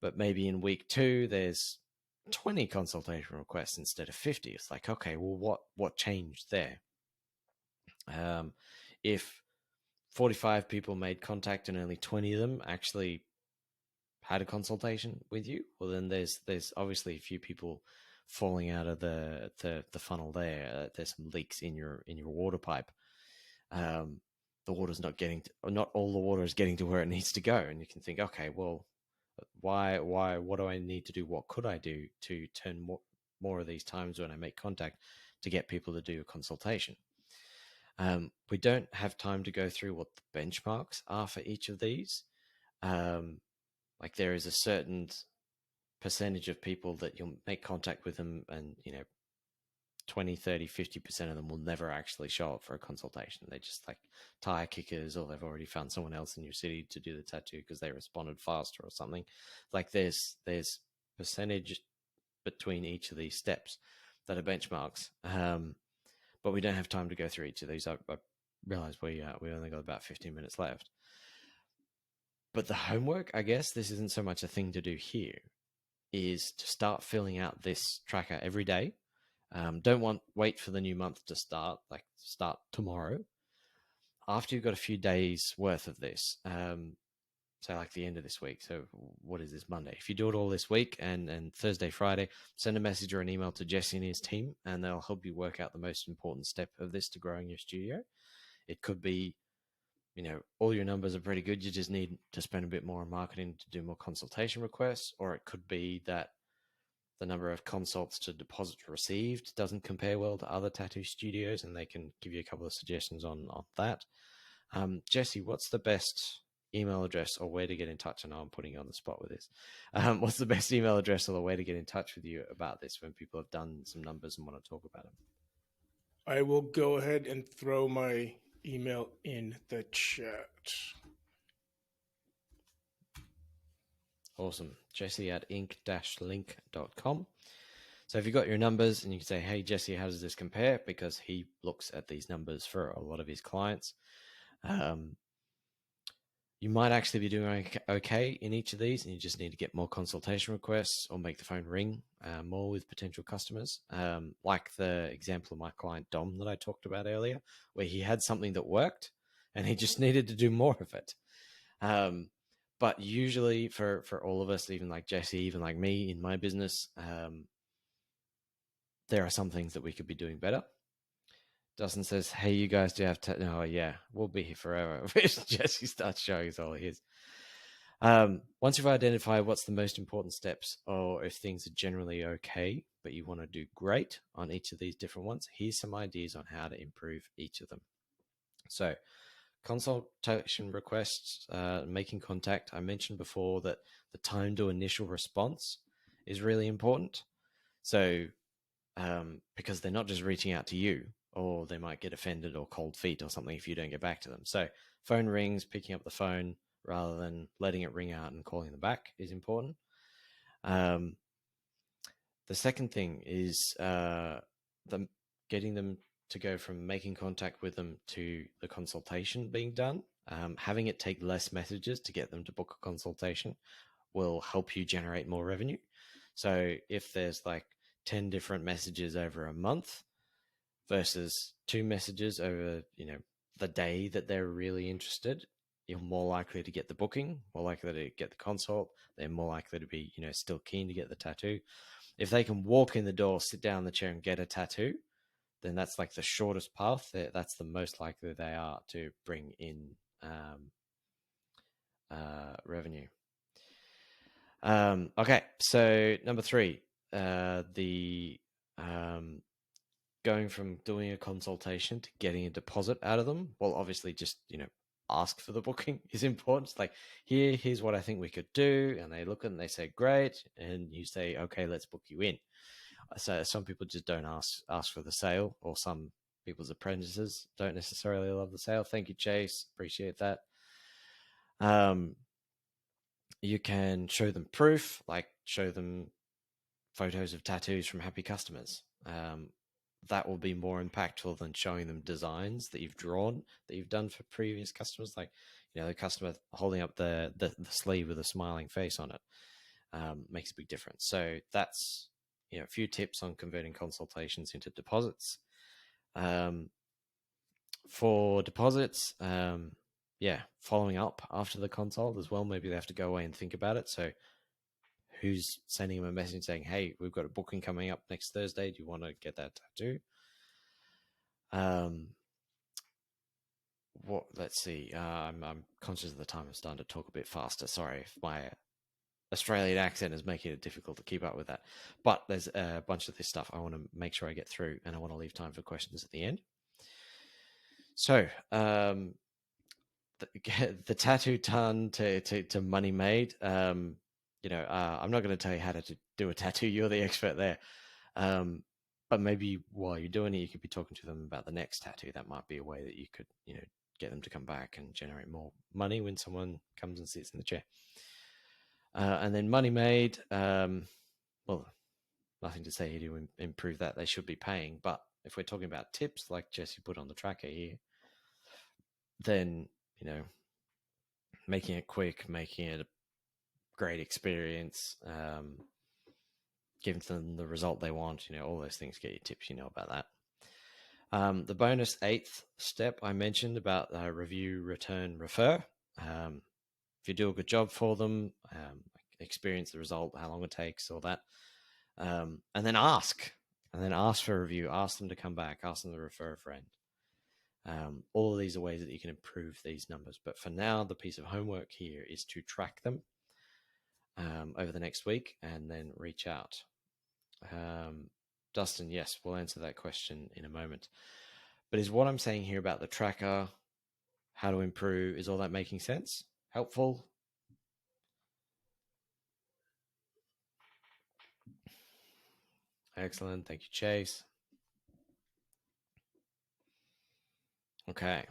But maybe in week 2, there's 20 consultation requests instead of 50. It's like, okay, well, what changed there? If 45 people made contact and only 20 of them actually had a consultation with you, well, then there's obviously a few people falling out of the funnel there. There's some leaks in your water pipe. The water's not all the water is getting to where it needs to go, and you can think, okay, well, why, what do I need to do? What could I do to turn more of these times when I make contact to get people to do a consultation? We don't have time to go through what the benchmarks are for each of these. Like there is a certain percentage of people that you'll make contact with them and 20, 30, 50% of them will never actually show up for a consultation. They're just like tire kickers, or they've already found someone else in your city to do the tattoo because they responded faster or something. Like there's percentage between each of these steps that are benchmarks. But we don't have time to go through each of these. I realize we only got about 15 minutes left. But the homework, I guess, this isn't so much a thing to do here, is to start filling out this tracker every day. Don't wait for the new month to start, like start tomorrow. After you've got a few days worth of this, so like the end of this week. So what is this, Monday? If you do it all this week and Thursday, Friday, send a message or an email to Jesse and his team, and they'll help you work out the most important step of this to growing your studio. It could be, all your numbers are pretty good. You just need to spend a bit more on marketing to do more consultation requests, or it could be that the number of consults to deposits received doesn't compare well to other tattoo studios, and they can give you a couple of suggestions on that. Jesse, what's the best email address or way to get in touch? I know I'm putting you on the spot with this. What's the best email address or the way to get in touch with you about this when people have done some numbers and want to talk about them? I will go ahead and throw my email in the chat. Awesome. Jesse at ink-link.com. So if you've got your numbers and you can say, hey, Jesse, how does this compare? Because he looks at these numbers for a lot of his clients. You might actually be doing okay in each of these, and you just need to get more consultation requests or make the phone ring more with potential customers. Like the example of my client, Dom, that I talked about earlier, where he had something that worked and he just needed to do more of it. But usually for all of us, even like Jesse, even like me in my business, there are some things that we could be doing better. Dustin says, hey, you guys do have to... Oh, yeah, we'll be here forever. Jesse starts showing us all his. Once you've identified what's the most important steps, or if things are generally okay, but you want to do great on each of these different ones, here's some ideas on how to improve each of them. So consultation requests, making contact. I mentioned before that the time to initial response is really important. So, because they're not just reaching out to you, or they might get offended or cold feet or something if you don't get back to them. So, phone rings, picking up the phone rather than letting it ring out and calling them back is important. The second thing is them getting them to go from making contact with them to the consultation being done. Having it take less messages to get them to book a consultation will help you generate more revenue. So if there's like 10 different messages over a month versus 2 messages over, the day that they're really interested, you're more likely to get the booking, more likely to get the consult. They're more likely to be, still keen to get the tattoo. If they can walk in the door, sit down in the chair and get a tattoo, then that's like the shortest path. That's the most likely they are to bring in revenue. Okay, so number 3, the going from doing a consultation to getting a deposit out of them. Well, obviously, just ask for the booking is important. It's like, here's what I think we could do, and they look and they say great, and you say, okay, let's book you in. So some people just don't ask for the sale, or some people's apprentices don't necessarily love the sale. Thank you, Chase, appreciate that. You can show them proof, like show them photos of tattoos from happy customers. That will be more impactful than showing them designs that you've drawn, that you've done for previous customers. Like, the customer holding up the sleeve with a smiling face on it makes a big difference. So that's, a few tips on converting consultations into deposits. For deposits, following up after the consult as well. Maybe they have to go away and think about it. So who's sending them a message saying, hey, we've got a booking coming up next Thursday. Do you want to get that tattoo? Let's see. I'm conscious of the time. I'm starting to talk a bit faster. Sorry if my Australian accent is making it difficult to keep up with that. But there's a bunch of this stuff I want to make sure I get through, and I want to leave time for questions at the end. So, the tattoo ton to money made. I'm not going to tell you how to do a tattoo. You're the expert there. But maybe while you're doing it, you could be talking to them about the next tattoo. That might be a way that you could, get them to come back and generate more money when someone comes and sits in the chair. And then money made, well, nothing to say here to improve that. They should be paying. But if we're talking about tips, like Jesse put on the tracker here, then, making it quick, making it a great experience, giving them the result they want, all those things get you tips, about that. The bonus 8th step I mentioned about review, return, refer. If you do a good job for them, experience the result, how long it takes, all that. And then ask for a review, ask them to come back, ask them to refer a friend. All of these are ways that you can improve these numbers. But for now, the piece of homework here is to track them over the next week and then reach out. Dustin, yes, we'll answer that question in a moment. But is what I'm saying here about the tracker, how to improve, is all that making sense? Helpful? Excellent. Thank you, Chase. Okay.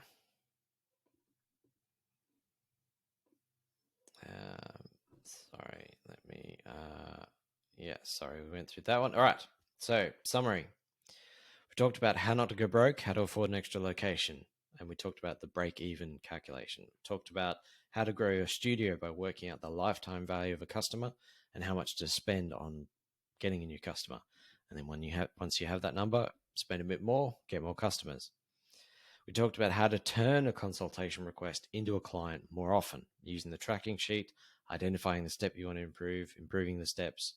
Sorry, let me, sorry, we went through that one. All right, so summary. We talked about how not to go broke, how to afford an extra location, and we talked about the break-even calculation. We talked about how to grow your studio by working out the lifetime value of a customer and how much to spend on getting a new customer. And then once you have that number, spend a bit more, get more customers. We talked about how to turn a consultation request into a client more often, using the tracking sheet, identifying the step you want to improve, improving the steps,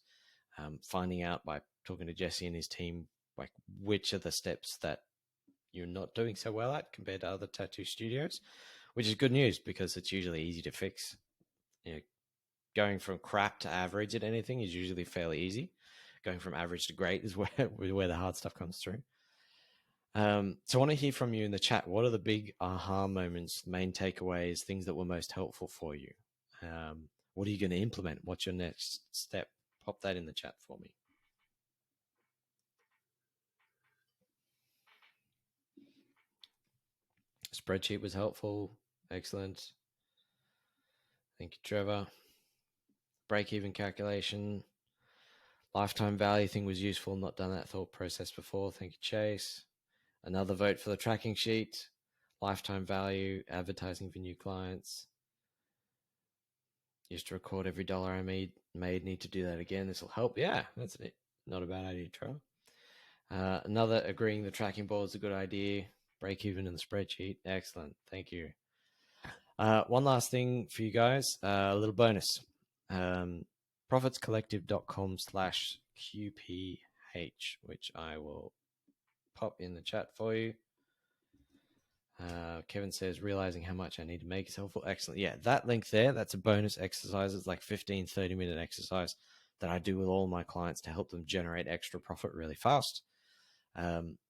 finding out by talking to Jesse and his team, like which are the steps that you're not doing so well at compared to other tattoo studios, which is good news because it's usually easy to fix. Going from crap to average at anything is usually fairly easy. Going from average to great is where the hard stuff comes through. So I want to hear from you in the chat. What are the big aha moments, main takeaways, things that were most helpful for you? What are you going to implement? What's your next step? Pop that in the chat for me. Spreadsheet was helpful. Excellent. Thank you, Trevor. Break-even calculation. Lifetime value thing was useful. Not done that thought process before. Thank you, Chase. Another vote for the tracking sheet. Lifetime value. Advertising for new clients. Used to record every dollar I made. Need to do that again. This will help. Yeah, that's it. Not a bad idea, Trevor. Another agreeing the tracking board is a good idea. Break even in the spreadsheet. Excellent. Thank you. One last thing for you guys. A little bonus. profitscollective.com/QPH, which I will pop in the chat for you. Kevin says, realizing how much I need to make is helpful. Excellent. Yeah, that link there, that's a bonus exercise. It's like 15, 30-minute exercise that I do with all my clients to help them generate extra profit really fast.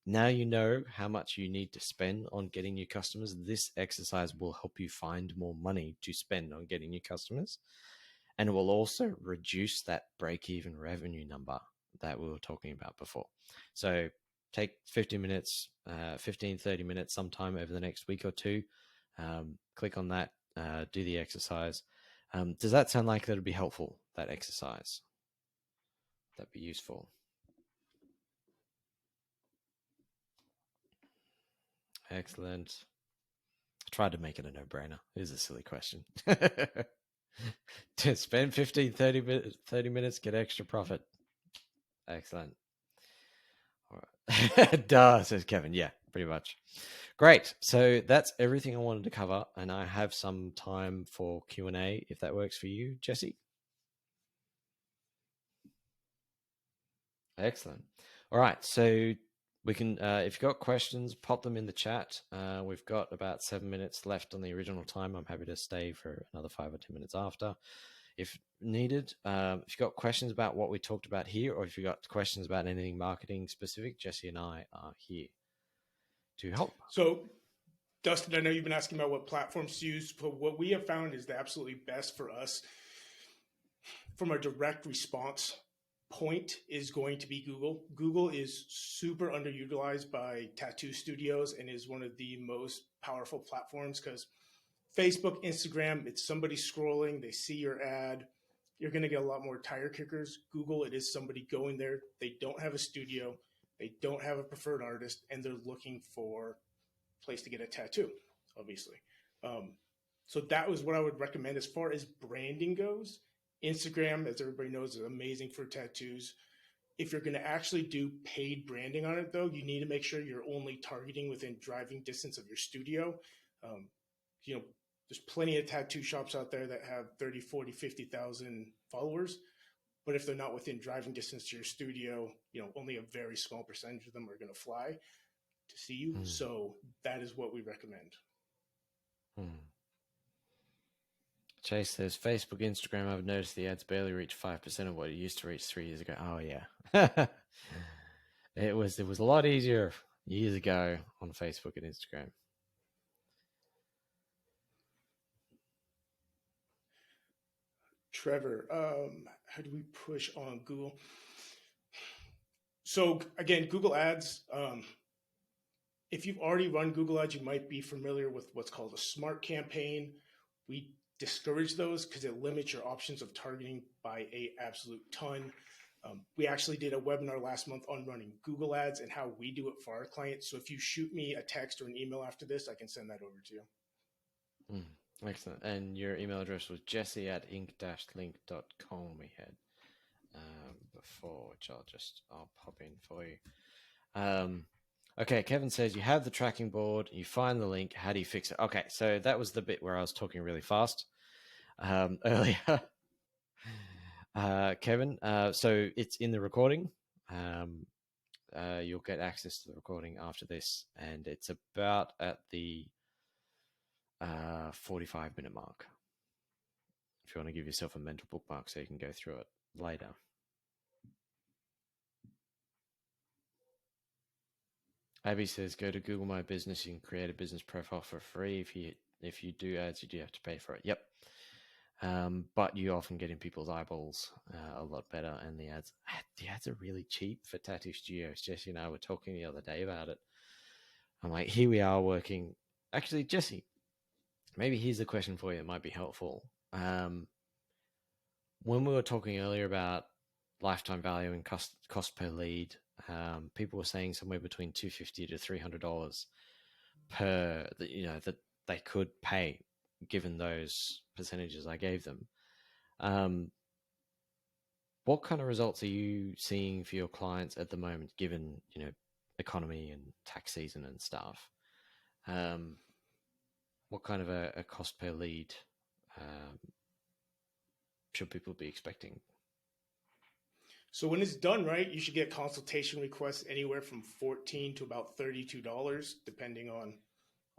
Now you know how much you need to spend on getting new customers. This exercise will help you find more money to spend on getting new customers. And it will also reduce that break-even revenue number that we were talking about before. So take 50 minutes, 15, 30 minutes sometime over the next week or two. Click on that, do the exercise. Does that sound like that would be helpful, that exercise? That'd be useful. Excellent. I tried to make it a no-brainer. It is a silly question. To spend 15, 30 minutes, get extra profit. Excellent. All right. Duh, says Kevin. Yeah, pretty much. Great. So that's everything I wanted to cover, and I have some time for Q&A if that works for you, Jesse. Excellent. All right. So we can, if you've got questions, pop them in the chat. We've got about 7 minutes left on the original time. I'm happy to stay for another 5 or 10 minutes after, if needed. If you've got questions about what we talked about here, or if you've got questions about anything marketing specific, Jesse and I are here to help. So, Dustin, I know you've been asking about what platforms to use, but what we have found is the absolutely best for us from a direct response point is going to be Google. Google is super underutilized by tattoo studios and is one of the most powerful platforms because Facebook, Instagram, it's somebody scrolling, they see your ad. You're going to get a lot more tire kickers. Google, it is somebody going there. They don't have a studio, they don't have a preferred artist, and they're looking for a place to get a tattoo, obviously. So that was what I would recommend as far as branding goes. Instagram, as everybody knows, is amazing for tattoos. If you're going to actually do paid branding on it, though, you need to make sure you're only targeting within driving distance of your studio. You know, there's plenty of tattoo shops out there that have 30, 40, 50,000 followers. But if they're not within driving distance to your studio, you know, only a very small percentage of them are going to fly to see you. So that is what we recommend. Chase says, Facebook, Instagram, I've noticed the ads barely reach 5% of what it used to reach 3 years ago. Oh, yeah. It was a lot easier years ago on Facebook and Instagram. Trevor, how do we push on Google? So again, Google Ads, if you've already run Google Ads, you might be familiar with what's called a smart campaign. We discourage those because it limits your options of targeting by an absolute ton. We actually did a webinar last month on running Google Ads and how we do it for our clients. So if you shoot me a text or an email after this, I can send that over to you. Excellent. And your email address was jesse@ink-link.com we had before, which I'll pop in for you. Okay, Kevin says, you have the tracking board, you find the link, how do you fix it? Okay, so that was the bit where I was talking really fast earlier. Kevin, so it's in the recording. You'll get access to the recording after this, and it's about at the 45-minute mark. If you want to give yourself a mental bookmark so you can go through it later. Abby says, go to Google My Business. You can create a business profile for free. If you do ads, you do have to pay for it. Yep. But you often get in people's eyeballs a lot better, and the ads are really cheap for tattoo studios. Jesse and I were talking the other day about it. I'm like, here we are working. Actually, Jesse, maybe here's a question for you. It might be helpful. When we were talking earlier about lifetime value and cost per lead, people were saying somewhere between $250 to $300 per that they could pay given those percentages I gave them. What kind of results are you seeing for your clients at the moment, given economy and tax season and stuff? What kind of a cost per lead should people be expecting? So when it's done right, you should get consultation requests anywhere from $14 to about $32, depending on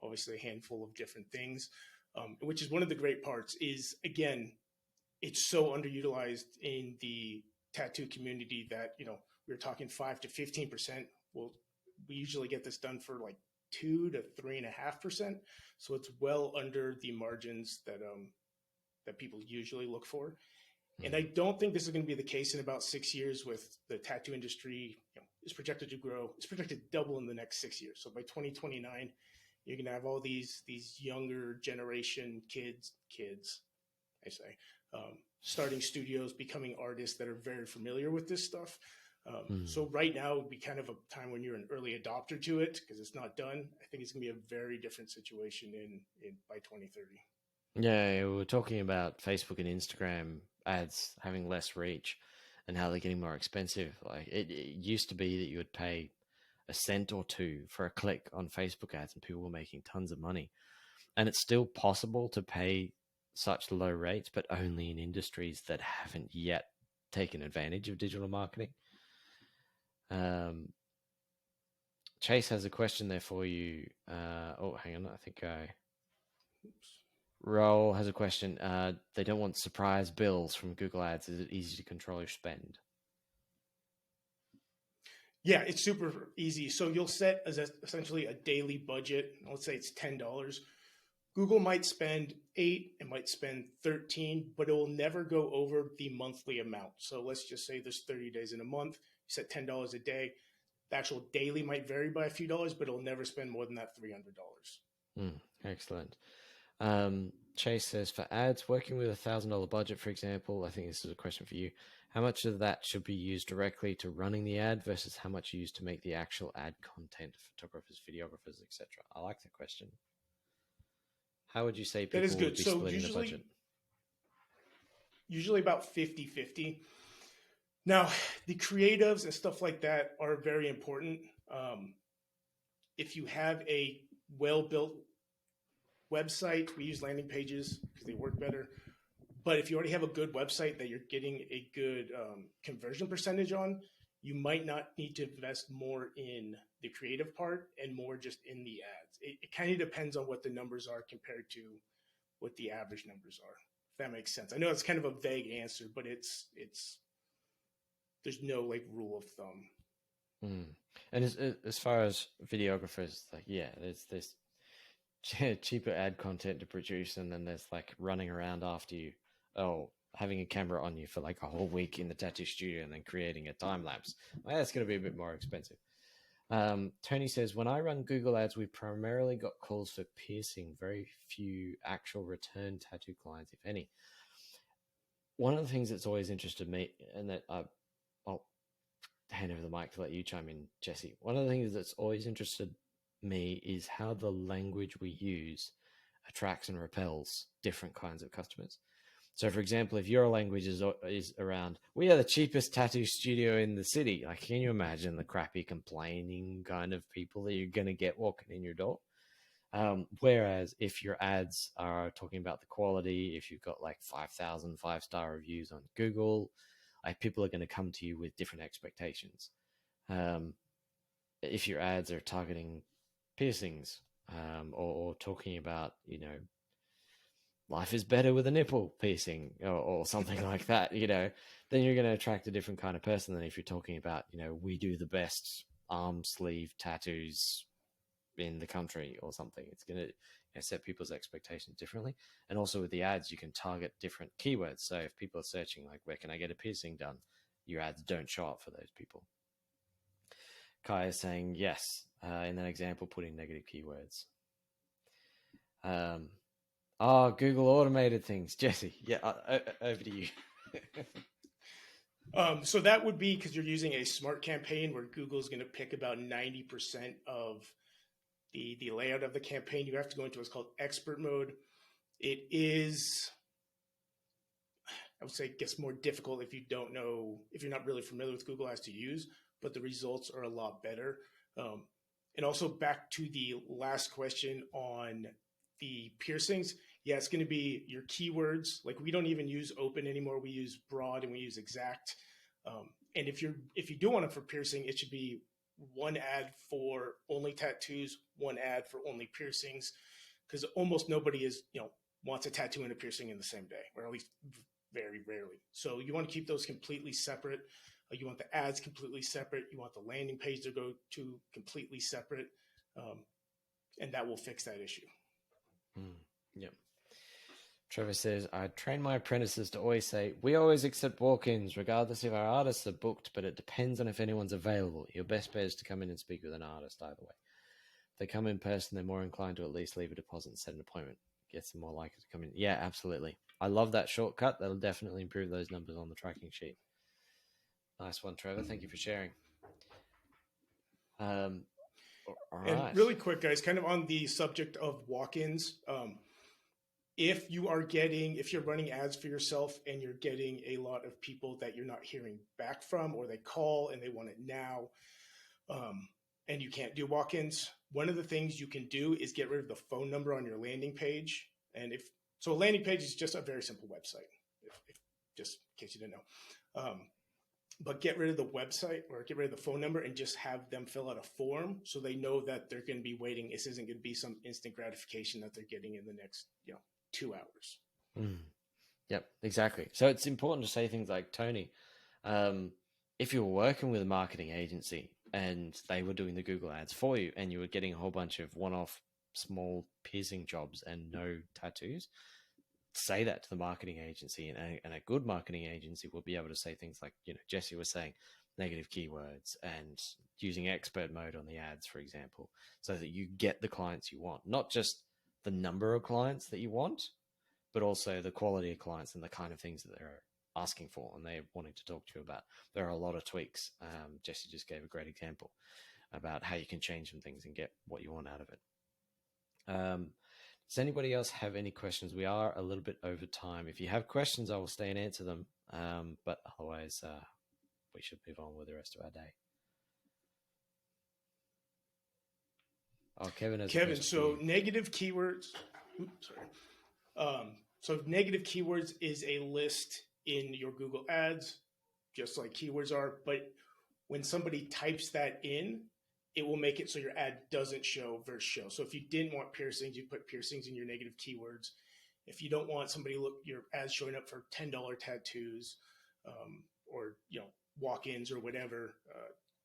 obviously a handful of different things. Which is one of the great parts. Is again, it's so underutilized in the tattoo community that we were talking 5 to 15%. Well, we usually get this done for like 2 to 3.5%. So it's well under the margins that people usually look for. And I don't think this is going to be the case in about 6 years. With the tattoo industry, is projected to grow. It's projected to double in the next 6 years. So by 2029, you're going to have all these younger generation kids, I say, starting studios, becoming artists that are very familiar with this stuff. So right now would be kind of a time when you're an early adopter to it because it's not done. I think it's going to be a very different situation in by 2030. Yeah, we were talking about Facebook and Instagram ads having less reach and how they're getting more expensive. Like it used to be that you would pay a cent or two for a click on Facebook ads and people were making tons of money. And it's still possible to pay such low rates, but only in industries that haven't yet taken advantage of digital marketing. Chase has a question there for you. Hang on. I think Roll has a question. They don't want surprise bills from Google Ads. Is it easy to control your spend? Yeah, it's super easy. So you'll set as essentially a daily budget. Let's say it's $10. Google might spend 8, it might spend 13, but it will never go over the monthly amount. So let's just say there's 30 days in a month. You set $10 a day. The actual daily might vary by a few dollars, but it'll never spend more than that $300. Excellent. Chase says, for ads, working with $1,000 budget, for example, I think this is a question for you. How much of that should be used directly to running the ad versus how much used to make the actual ad content, photographers, videographers, etc.? I like that question. How would you say people would be splitting the budget? Usually about 50-50. Now, the creatives and stuff like that are very important. If you have a well-built website, we use landing pages because they work better. But if you already have a good website that you're getting a good conversion percentage on, you might not need to invest more in the creative part and more just in the ads. It kind of depends on what the numbers are compared to what the average numbers are. If that makes sense. I know it's kind of a vague answer, but it's there's no like rule of thumb. And as far as videographers, like there's cheaper ad content to produce, and then there's like running around after you. Having a camera on you for like a whole week in the tattoo studio and then creating a time lapse. Well, that's going to be a bit more expensive. Tony says, when I run Google ads, we primarily got calls for piercing, very few actual return tattoo clients, if any. One of the things that's always interested me, and that I'll hand over the mic to let you chime in, Jesse. One of the things that's always interested me is how the language we use attracts and repels different kinds of customers. So, for example, if your language is around, we are the cheapest tattoo studio in the city, like, can you imagine the crappy complaining kind of people that you're going to get walking in your door? Whereas if your ads are talking about the quality, if you've got like 5,000 5-star reviews on Google, like people are going to come to you with different expectations. If your ads are targeting piercings or talking about, life is better with a nipple piercing or something like that, then you're going to attract a different kind of person than if you're talking about, we do the best arm sleeve tattoos in the country or something. It's going to set people's expectations differently. And also with the ads, you can target different keywords. So if people are searching like, where can I get a piercing done? Your ads don't show up for those people. Kai is saying yes. In that example, put in negative keywords. Google automated things. Jesse, yeah, over to you. So that would be because you're using a smart campaign where Google's going to pick about 90% of the layout of the campaign. You have to go into what's called expert mode. It is, I would say, gets more difficult if you don't know, if you're not really familiar with Google as to use, but the results are a lot better. And also back to the last question on the piercings. Yeah, it's going to be your keywords. Like we don't even use open anymore. We use broad and we use exact. And if you do want it for piercing, it should be one ad for only tattoos, one ad for only piercings, because almost nobody wants a tattoo and a piercing in the same day, or at least very rarely. So you want to keep those completely separate. You want the ads completely separate. You want the landing page to go to completely separate, and that will fix that issue. Yep. Trevor says, I train my apprentices to always say, we always accept walk-ins, regardless if our artists are booked, but it depends on if anyone's available. Your best bet is to come in and speak with an artist either way. If they come in person, they're more inclined to at least leave a deposit and set an appointment. Gets them more likely to come in. Yeah, absolutely. I love that shortcut. That'll definitely improve those numbers on the tracking sheet. Nice one, Trevor. Thank you for sharing. All right. And really quick, guys, kind of on the subject of walk-ins, if you're running ads for yourself and you're getting a lot of people that you're not hearing back from, or they call and they want it now, and you can't do walk-ins, one of the things you can do is get rid of the phone number on your landing page. And a landing page is just a very simple website, if just in case you didn't know. But get rid of the website or get rid of the phone number and just have them fill out a form so they know that they're going to be waiting. This isn't going to be some instant gratification that they're getting in the next 2 hours. Yep, exactly. So it's important to say things like, Tony, if you're working with a marketing agency and they were doing the Google ads for you and you were getting a whole bunch of one-off small piercing jobs and no tattoos, say that to the marketing agency, and a good marketing agency will be able to say things like, Jesse was saying, negative keywords and using expert mode on the ads, for example, so that you get the clients you want, not just the number of clients that you want, but also the quality of clients and the kind of things that they're asking for and they're wanting to talk to you about. There are a lot of tweaks. Jesse just gave a great example about how you can change some things and get what you want out of it. Does anybody else have any questions? We are a little bit over time. If you have questions, I will stay and answer them. But otherwise, we should move on with the rest of our day. Oh, Kevin, so negative keywords. So negative keywords is a list in your Google ads, just like keywords are. But when somebody types that in, it will make it so your ad doesn't show versus show. So if you didn't want piercings, you put piercings in your negative keywords. If you don't want somebody your ads showing up for $10 tattoos, or walk-ins or whatever,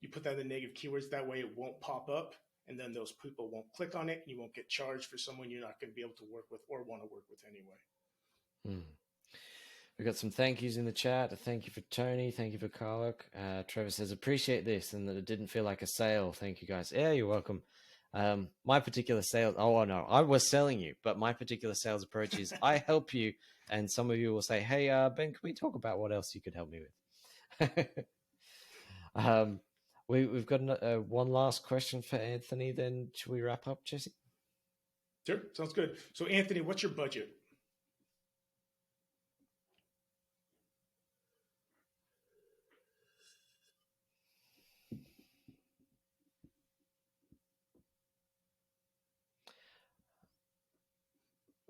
you put that in the negative keywords. That way it won't pop up, and then those people won't click on it, and you won't get charged for someone you're not going to be able to work with or want to work with anyway. We've got some thank yous in the chat. A thank you for Tony. Thank you for Karluk. Trevor says, appreciate this and that it didn't feel like a sale. Thank you, guys. Yeah, you're welcome. My particular sales, no, I was selling you, but my particular sales approach is I help you, and some of you will say, hey, Ben, can we talk about what else you could help me with? We've got one last question for Anthony, then should we wrap up, Jesse? Sure, sounds good. So Anthony, what's your budget?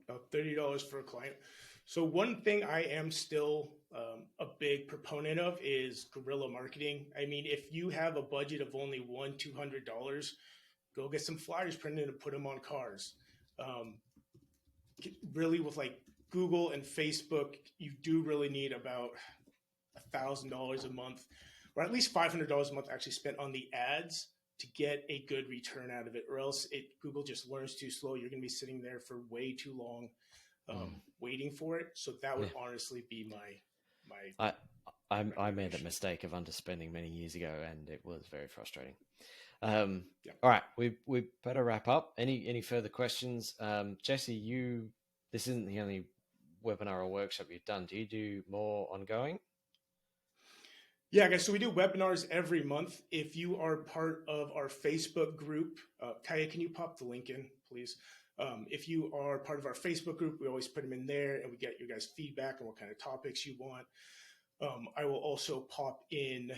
About $30 for a client. So one thing I am still a big proponent of is guerrilla marketing. I mean, if you have a budget of only $200, go get some flyers printed and put them on cars. Really, with like Google and Facebook, you do really need about $1,000 a month, or at least $500 a month actually spent on the ads to get a good return out of it, or else Google just learns too slow. You're going to be sitting there for way too long waiting for it. So that would honestly be my. I made that mistake of underspending many years ago, and it was very frustrating. Yeah. All right, we better wrap up. Any further questions? Jesse, this isn't the only webinar or workshop you've done. Do you do more ongoing? Yeah, guys. So we do webinars every month. If you are part of our Facebook group, Kaya, can you pop the link in, please? If you are part of our Facebook group, we always put them in there, and we get you guys feedback on what kind of topics you want. I will also pop in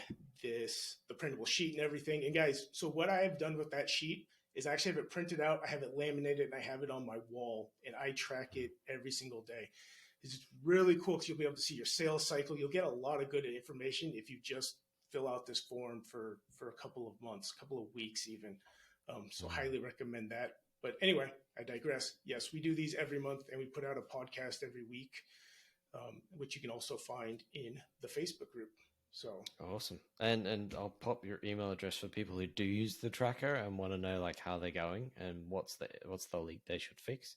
the printable sheet and everything. And guys, so what I have done with that sheet is I actually have it printed out, I have it laminated, and I have it on my wall, and I track it every single day. It's really cool because you'll be able to see your sales cycle. You'll get a lot of good information if you just fill out this form for a couple of months, a couple of weeks even. So highly recommend that. But anyway, I digress. Yes, we do these every month, and we put out a podcast every week, which you can also find in the Facebook group. So awesome. And I'll pop your email address for people who do use the tracker and want to know like how they're going and what's the leak they should fix.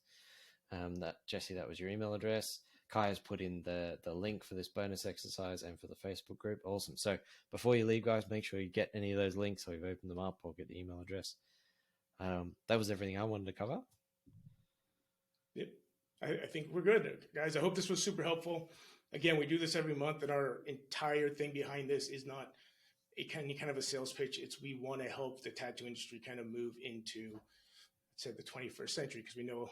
Jesse, that was your email address. Kai has put in the link for this bonus exercise and for the Facebook group. Awesome. So before you leave, guys, make sure you get any of those links or you've opened them up or get the email address. That was everything I wanted to cover. Yep. I think we're good, guys. I hope this was super helpful. Again, we do this every month, and our entire thing behind this is not a kind of a sales pitch. It's we want to help the tattoo industry kind of move into, let's say, the 21st century, because we know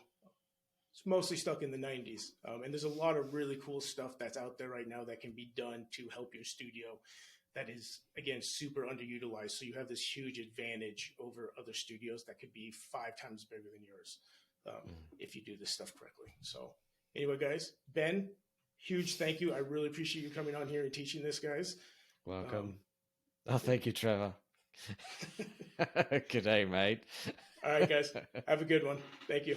it's mostly stuck in the 90s. And there's a lot of really cool stuff that's out there right now that can be done to help your studio that is, again, super underutilized. So you have this huge advantage over other studios that could be 5 times bigger than yours if you do this stuff correctly. So anyway, guys, Ben, huge thank you. I really appreciate you coming on here and teaching this, guys. Welcome. Thank you, Trevor. Good day, mate. All right, guys. Have a good one. Thank you.